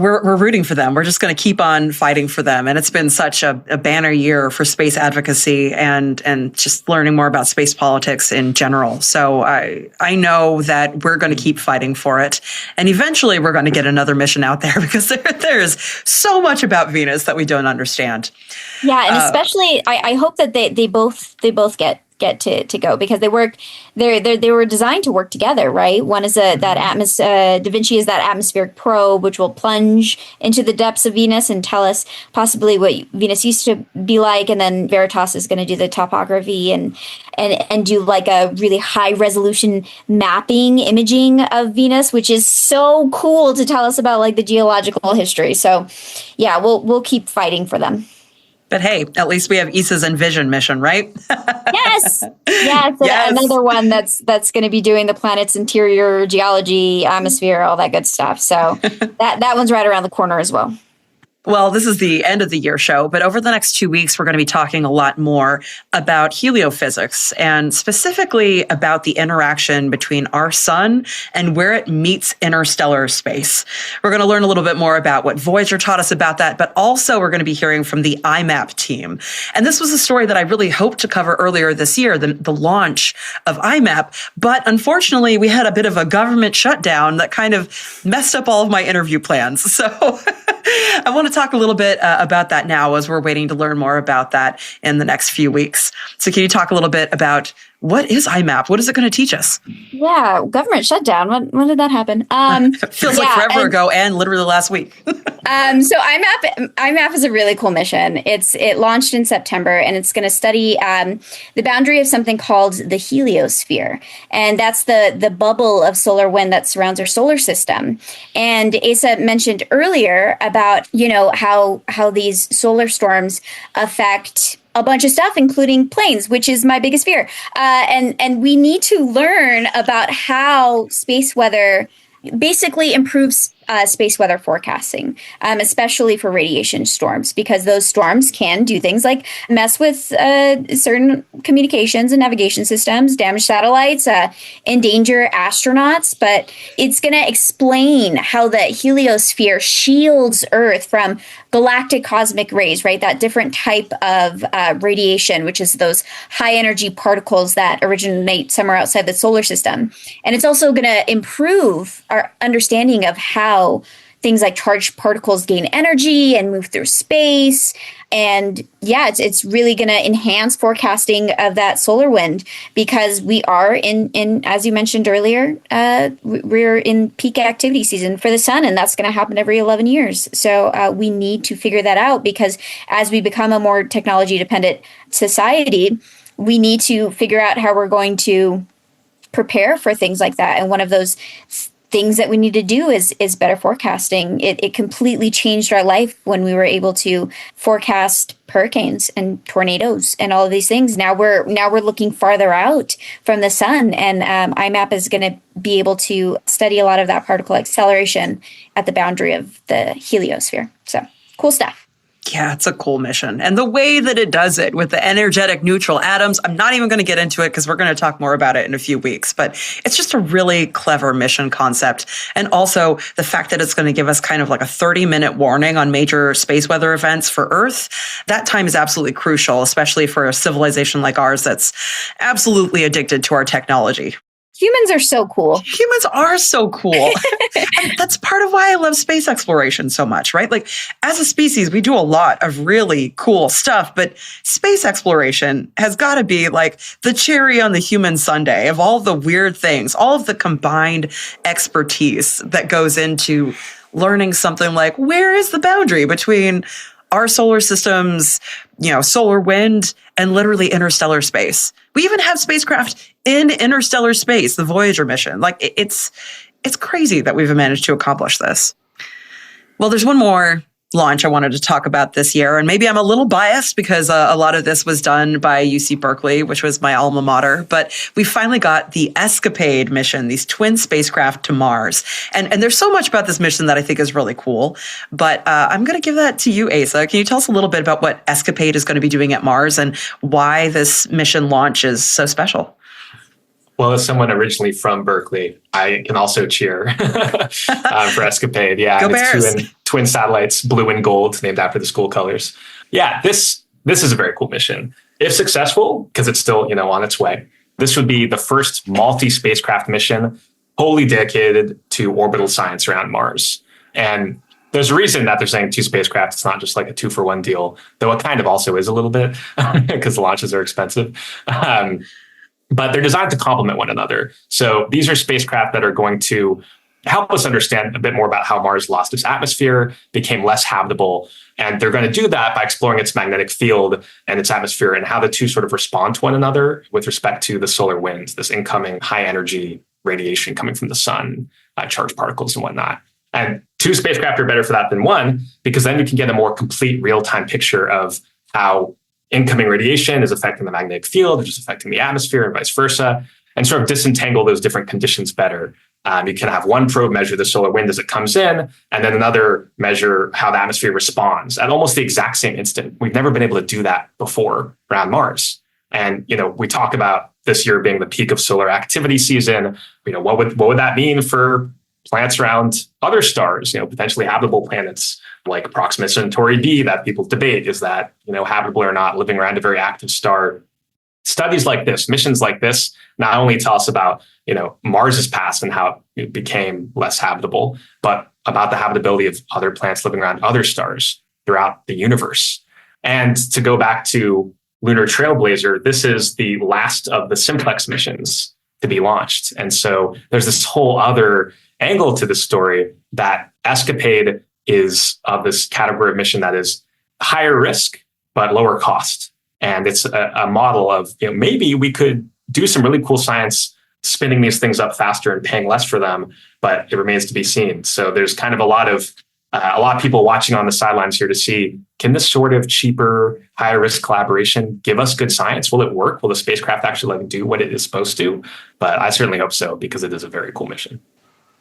we're rooting for them. We're just going to keep on fighting for them. And it's been such a banner year for space advocacy and just learning more about space politics in general. So I know that we're going to keep fighting for it. And eventually we're going to get another mission out there because there is so much about Venus that we don't understand. Yeah. And especially I hope that they both get to go, because they were designed to work together, right? One is Da Vinci is that atmospheric probe, which will plunge into the depths of Venus and tell us possibly what Venus used to be like. And then Veritas is going to do the topography and do like a really high resolution mapping imaging of Venus, which is so cool to tell us about like the geological history. So yeah, we'll keep fighting for them. But hey, at least we have Isa's Envision mission, right? Yes. Another one that's going to be doing the planet's interior geology, atmosphere, all that good stuff. So that one's right around the corner as well. Well, this is the end of the year show, but over the next 2 weeks, we're going to be talking a lot more about heliophysics and specifically about the interaction between our sun and where it meets interstellar space. We're going to learn a little bit more about what Voyager taught us about that, but also we're going to be hearing from the IMAP team. And this was a story that I really hoped to cover earlier this year, the launch of IMAP. But unfortunately, we had a bit of a government shutdown that kind of messed up all of my interview plans. So I want to talk a little bit about that now as we're waiting to learn more about that in the next few weeks. So can you talk a little bit about what is IMAP? What is it going to teach us? Yeah, government shutdown. When did that happen? Feels like forever ago and literally last week. So IMAP is a really cool mission. It launched in September, and it's going to study the boundary of something called the heliosphere. And that's the bubble of solar wind that surrounds our solar system. And Asa mentioned earlier about, how these solar storms affect a bunch of stuff, including planes, which is my biggest fear. And we need to learn about how space weather basically improves space weather forecasting, especially for radiation storms, because those storms can do things like mess with certain communications and navigation systems, damage satellites, endanger astronauts. But it's going to explain how the heliosphere shields Earth from galactic cosmic rays, right? That different type of radiation, which is those high energy particles that originate somewhere outside the solar system. And it's also going to improve our understanding of how things like charged particles gain energy and move through space. And yeah, it's really going to enhance forecasting of that solar wind, because we are in as you mentioned earlier, we're in peak activity season for the sun, and that's going to happen every 11 years. So we need to figure that out, because as we become a more technology dependent society, we need to figure out how we're going to prepare for things like that. And one of those things that we need to do is better forecasting. It completely changed our life when we were able to forecast hurricanes and tornadoes and all of these things. Now we're looking farther out from the sun, and IMAP is going to be able to study a lot of that particle acceleration at the boundary of the heliosphere. So cool stuff. Yeah, it's a cool mission. And the way that it does it with the energetic neutral atoms, I'm not even going to get into it because we're going to talk more about it in a few weeks. But it's just a really clever mission concept. And also the fact that it's going to give us kind of like a 30-minute warning on major space weather events for Earth. That time is absolutely crucial, especially for a civilization like ours that's absolutely addicted to our technology. Humans are so cool. Humans are so cool. And that's part of why I love space exploration so much, right? Like, as a species, we do a lot of really cool stuff, but space exploration has got to be like the cherry on the human sundae of all the weird things, all of the combined expertise that goes into learning something like, where is the boundary between our solar system's, solar wind and literally interstellar space. We even have spacecraft in interstellar space, the Voyager mission. Like, it's crazy that we've managed to accomplish this. Well, there's one more launch I wanted to talk about this year. And maybe I'm a little biased because a lot of this was done by UC Berkeley, which was my alma mater. But we finally got the Escapade mission, these twin spacecraft to Mars. And there's so much about this mission that I think is really cool. But I'm going to give that to you, Asa. Can you tell us a little bit about what Escapade is going to be doing at Mars and why this mission launch is so special? Well, as someone originally from Berkeley, I can also cheer for Escapade. Yeah, Go Bears. It's twin satellites, blue and gold, named after the school colors. Yeah, this is a very cool mission. If successful, because it's still on its way, this would be the first multi-spacecraft mission wholly dedicated to orbital science around Mars. And there's a reason that they're saying 2 spacecraft. It's not just like a 2-for-1 deal, though it kind of also is a little bit because the launches are expensive. But they're designed to complement one another. So these are spacecraft that are going to help us understand a bit more about how Mars lost its atmosphere, became less habitable. And they're going to do that by exploring its magnetic field and its atmosphere and how the two sort of respond to one another with respect to the solar winds, this incoming high energy radiation coming from the sun, charged particles and whatnot. And 2 spacecraft are better for that than 1, because then you can get a more complete real-time picture of how incoming radiation is affecting the magnetic field, which is affecting the atmosphere and vice versa, and sort of disentangle those different conditions better. You can have one probe measure the solar wind as it comes in, and then another measure how the atmosphere responds at almost the exact same instant. We've never been able to do that before around Mars. And, we talk about this year being the peak of solar activity season. What would that mean for planets around other stars, potentially habitable planets like Proxima Centauri b that people debate, is that, habitable or not, living around a very active star. Studies like this, missions like this, not only tell us about, Mars's past and how it became less habitable, but about the habitability of other planets living around other stars throughout the universe. And to go back to Lunar Trailblazer, this is the last of the Simplex missions to be launched. And so there's this whole other angle to the story that Escapade is of this category of mission that is higher risk, but lower cost. And it's a model of, maybe we could do some really cool science, spinning these things up faster and paying less for them, but it remains to be seen. So there's kind of a lot of people watching on the sidelines here to see, can this sort of cheaper, higher risk collaboration give us good science? Will it work? Will the spacecraft actually do what it is supposed to? But I certainly hope so, because it is a very cool mission.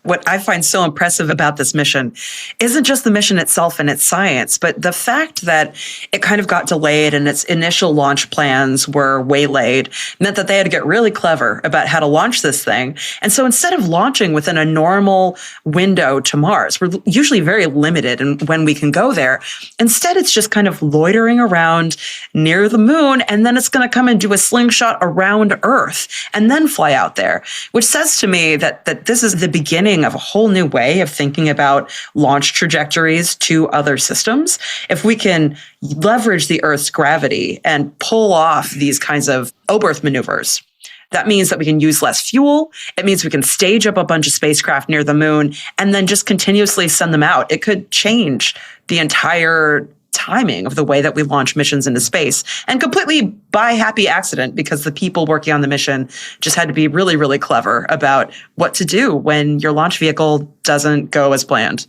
What I find so impressive about this mission isn't just the mission itself and its science, but the fact that it kind of got delayed and its initial launch plans were waylaid meant that they had to get really clever about how to launch this thing. And so instead of launching within a normal window to Mars, we're usually very limited in when we can go there. Instead, it's just kind of loitering around near the moon, and then it's going to come and do a slingshot around Earth and then fly out there, which says to me that this is the beginning of a whole new way of thinking about launch trajectories to other systems. If we can leverage the Earth's gravity and pull off these kinds of Oberth maneuvers, that means that we can use less fuel. It means we can stage up a bunch of spacecraft near the moon and then just continuously send them out. It could change the entire timing of the way that we launch missions into space, and completely by happy accident, because the people working on the mission just had to be really, really clever about what to do when your launch vehicle doesn't go as planned.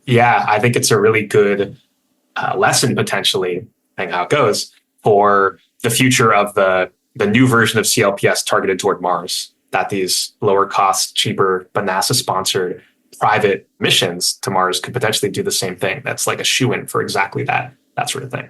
Yeah, I think it's a really good lesson, potentially, depending how it goes, for the future of the new version of CLPS targeted toward Mars, that these lower cost, cheaper, but NASA-sponsored private missions to Mars could potentially do the same thing. That's like a shoo-in for exactly that sort of thing.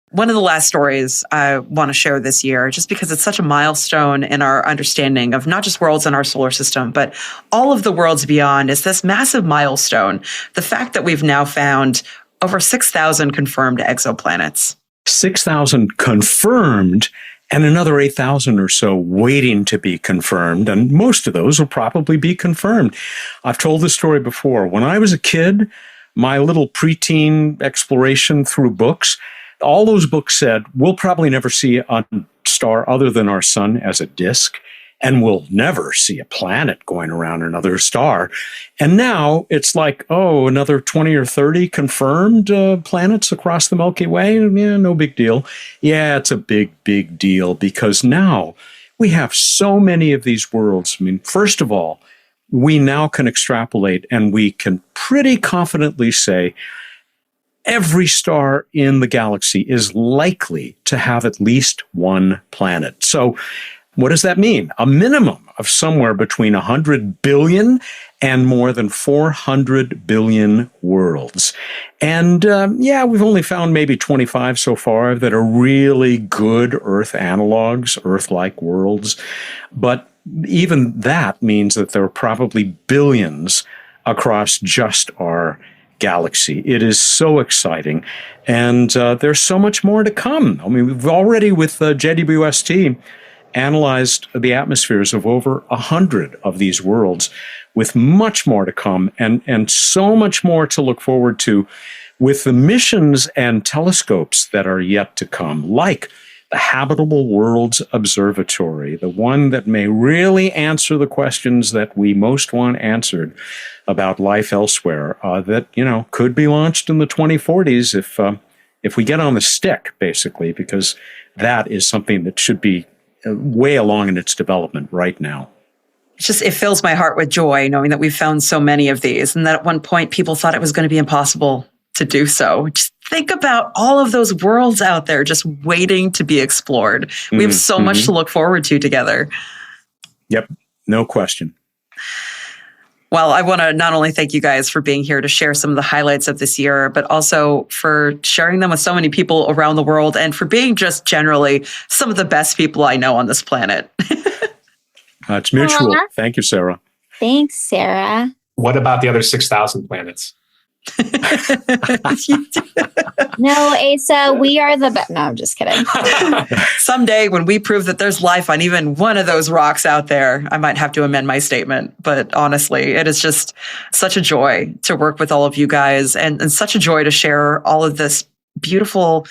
One of the last stories I want to share this year, just because it's such a milestone in our understanding of not just worlds in our solar system, but all of the worlds beyond, is this massive milestone. The fact that we've now found over 6,000 confirmed exoplanets. 6,000 confirmed, and another 8,000 or so waiting to be confirmed. And most of those will probably be confirmed. I've told this story before. When I was a kid, my little preteen exploration through books, all those books said, we'll probably never see a star other than our sun as a disk, and we'll never see a planet going around another star. And now it's like, another 20 or 30 confirmed planets across the Milky Way? Yeah, no big deal. Yeah, it's a big, big deal, because now we have so many of these worlds. I mean, first of all, we now can extrapolate, and we can pretty confidently say every star in the galaxy is likely to have at least one planet. So what does that mean? A minimum of somewhere between 100 billion and more than 400 billion worlds. And we've only found maybe 25 so far that are really good Earth analogs, Earth-like worlds. But even that means that there are probably billions across just our galaxy. It is so exciting. And there's so much more to come. I mean, we've already, with JWST, analyzed the atmospheres of over 100 of these worlds, with much more to come and so much more to look forward to with the missions and telescopes that are yet to come, like the Habitable Worlds Observatory, the one that may really answer the questions that we most want answered about life elsewhere, that, could be launched in the 2040s if we get on the stick, basically, because that is something that should be way along in its development right now. It fills my heart with joy knowing that we've found so many of these, and that at one point people thought it was going to be impossible to do so. Just think about all of those worlds out there just waiting to be explored. We have so much to look forward to together. Yep, no question. Well, I want to not only thank you guys for being here to share some of the highlights of this year, but also for sharing them with so many people around the world and for being just generally some of the best people I know on this planet. It's mutual. Thank you, Sarah. Thanks, Sarah. What about the other 6,000 planets? No, Asa, we are the best. No, I'm just kidding. Someday when we prove that there's life on even one of those rocks out there, I might have to amend my statement. But honestly, it is just such a joy to work with all of you guys and such a joy to share all of this beautiful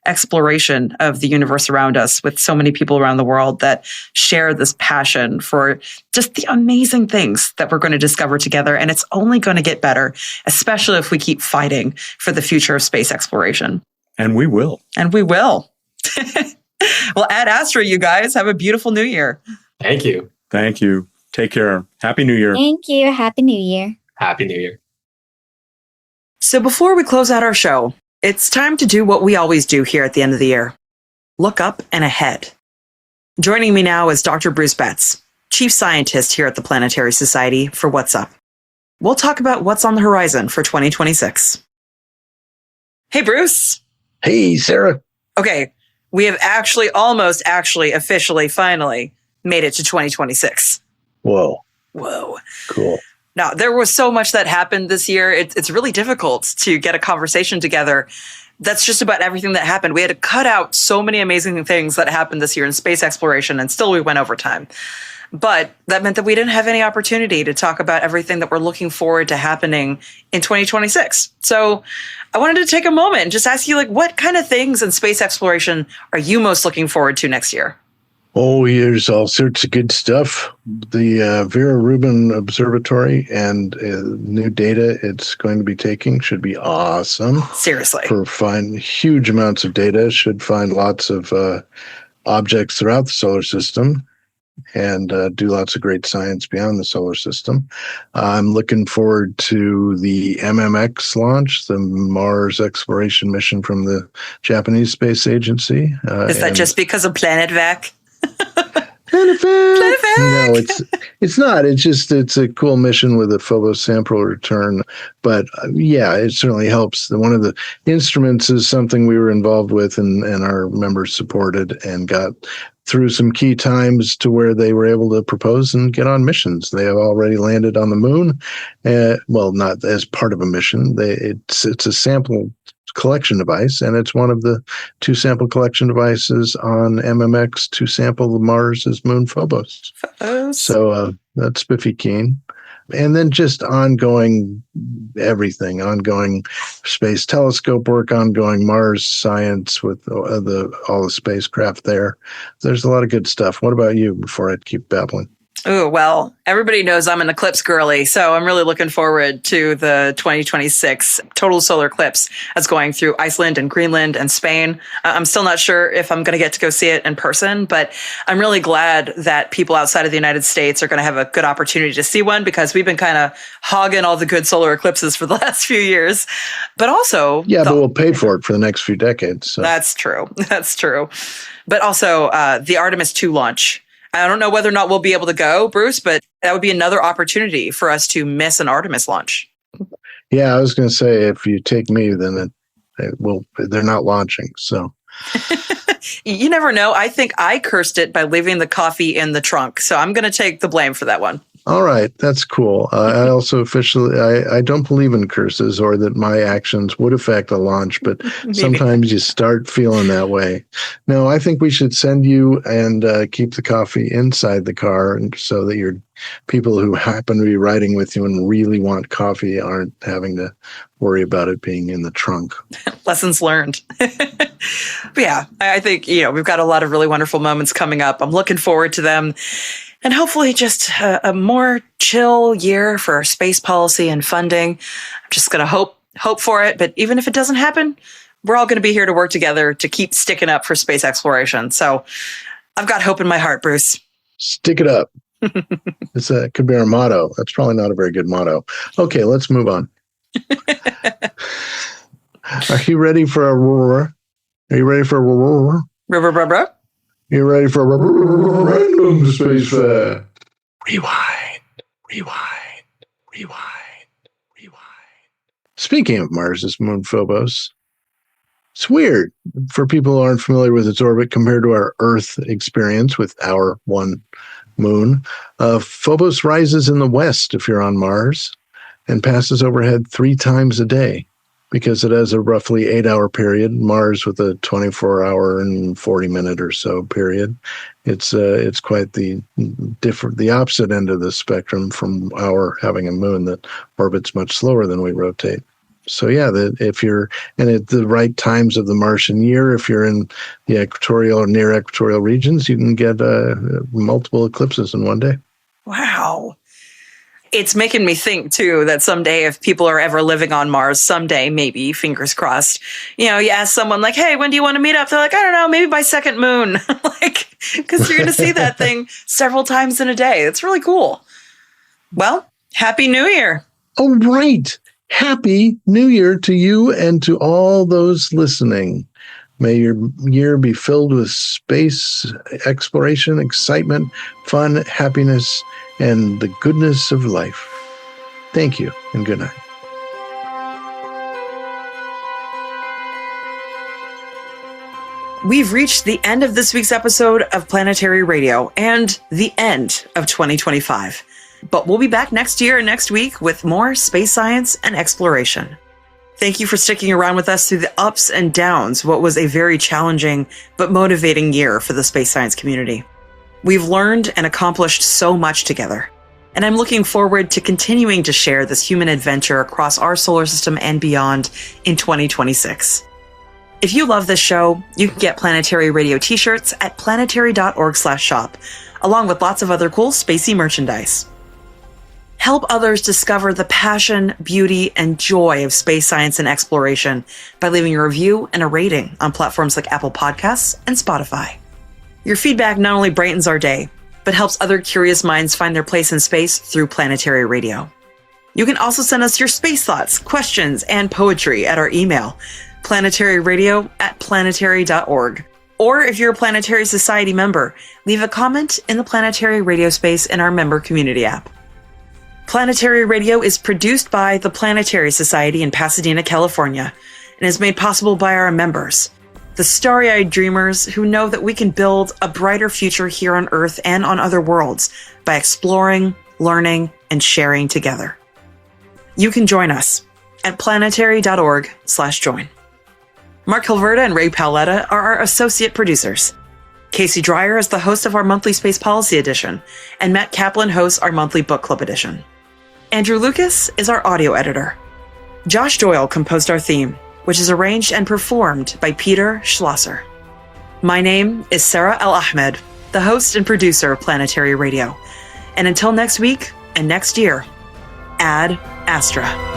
exploration of the universe around us with so many people around the world that share this passion for just the amazing things that we're going to discover together. And it's only going to get better, especially if we keep fighting for the future of space exploration. And we will. And we will. Well, Ad Astra, you guys, have a beautiful new year. Thank you. Thank you. Take care. Happy New Year. Thank you. Happy New Year. Happy New Year. So before we close out our show, it's time to do what we always do here at the end of the year. Look up and ahead. Joining me now is Dr. Bruce Betts, Chief Scientist here at the Planetary Society for What's Up. We'll talk about what's on the horizon for 2026. Hey, Bruce. Hey, Sarah. Okay, we have officially, finally made it to 2026. Whoa. Cool. Now, there was so much that happened this year. It's really difficult to get a conversation together that's just about everything that happened. We had to cut out so many amazing things that happened this year in space exploration, and still we went over time. But that meant that we didn't have any opportunity to talk about everything that we're looking forward to happening in 2026. So I wanted to take a moment and just ask you, what kind of things in space exploration are you most looking forward to next year? Oh, there's all sorts of good stuff. The Vera Rubin Observatory and new data it's going to be taking should be awesome. Seriously. Find huge amounts of data, should find lots of objects throughout the solar system and do lots of great science beyond the solar system. I'm looking forward to the MMX launch, the Mars exploration mission from the Japanese Space Agency. Is that just because of Planet Vac? No, it's not. It's a cool mission with a Phobos sample return. But it certainly helps. One of the instruments is something we were involved with and our members supported and got through some key times to where they were able to propose and get on missions. They have already landed on the moon. Not as part of a mission. It's a sample collection device, and it's one of the 2 sample collection devices on MMX to sample Mars's moon Phobos. So that's spiffy keen. And then just ongoing everything, ongoing space telescope work, ongoing Mars science with all the spacecraft there. There's a lot of good stuff. What about you before I keep babbling? Oh, well, everybody knows I'm an eclipse girly, so I'm really looking forward to the 2026 total solar eclipse that's going through Iceland and Greenland and Spain. I'm still not sure if I'm going to get to go see it in person, but I'm really glad that people outside of the United States are going to have a good opportunity to see one, because we've been kind of hogging all the good solar eclipses for the last few years. But also... Yeah, but we'll pay for it for the next few decades. So. That's true. That's true. But also the Artemis 2 launch. I don't know whether or not we'll be able to go, Bruce, but that would be another opportunity for us to miss an Artemis launch. Yeah, I was going to say, if you take me, then they're not launching. So you never know. I think I cursed it by leaving the coffee in the trunk. So I'm going to take the blame for that one. All right, that's cool. I also officially, I don't believe in curses or that my actions would affect a launch, but sometimes you start feeling that way. No, I think we should send you and keep the coffee inside the car, and so that your people who happen to be riding with you and really want coffee aren't having to worry about it being in the trunk. Lessons learned. But yeah, I think, we've got a lot of really wonderful moments coming up. I'm looking forward to them. And hopefully just a more chill year for space policy and funding. I'm just going to hope for it. But even if it doesn't happen, we're all going to be here to work together to keep sticking up for space exploration. So I've got hope in my heart, Bruce. Stick it up. It could be our motto. That's probably not a very good motto. Okay, let's move on. Are you ready for a roar? Are you ready for a roar? You ready for a random space fact? Rewind. Speaking of Mars' moon Phobos, it's weird for people who aren't familiar with its orbit compared to our Earth experience with our one moon. Phobos rises in the west if you're on Mars and passes overhead 3 times a day, because it has a roughly 8-hour period. Mars with a 24-hour and 40-minute or so period. It's quite the opposite end of the spectrum from our having a moon that orbits much slower than we rotate. So yeah, if you're at the right times of the Martian year, if you're in the equatorial or near equatorial regions, you can get multiple eclipses in one day. Wow. It's making me think, too, that someday, if people are ever living on Mars, someday, maybe, fingers crossed, you ask someone like, hey, when do you want to meet up? They're like, I don't know, maybe by second moon. Because you're going to see that thing several times in a day. It's really cool. Well, Happy New Year. Oh, right. Happy New Year to you and to all those listening. May your year be filled with space exploration, excitement, fun, happiness, and the goodness of life. Thank you, and good night. We've reached the end of this week's episode of Planetary Radio and the end of 2025. But we'll be back next year and next week with more space science and exploration. Thank you for sticking around with us through the ups and downs, what was a very challenging but motivating year for the space science community. We've learned and accomplished so much together, and I'm looking forward to continuing to share this human adventure across our solar system and beyond in 2026. If you love this show, you can get Planetary Radio t-shirts at planetary.org/shop, along with lots of other cool spacey merchandise. Help others discover the passion, beauty, and joy of space science and exploration by leaving a review and a rating on platforms like Apple Podcasts and Spotify. Your feedback not only brightens our day, but helps other curious minds find their place in space through Planetary Radio. You can also send us your space thoughts, questions, and poetry at our email, planetaryradio@planetary.org. Or if you're a Planetary Society member, leave a comment in the Planetary Radio space in our member community app. Planetary Radio is produced by the Planetary Society in Pasadena, California, and is made possible by our members, the starry-eyed dreamers who know that we can build a brighter future here on Earth and on other worlds by exploring, learning, and sharing together. You can join us at planetary.org/join. Mark Hilverda and Ray Paoletta are our associate producers. Casey Dreyer is the host of our monthly Space Policy Edition, and Mat Kaplan hosts our monthly Book Club Edition. Andrew Lucas is our audio editor. Josh Doyle composed our theme, which is arranged and performed by Peter Schlosser. My name is Sarah Al-Ahmed, the host and producer of Planetary Radio, And until next week and next year, Ad Astra.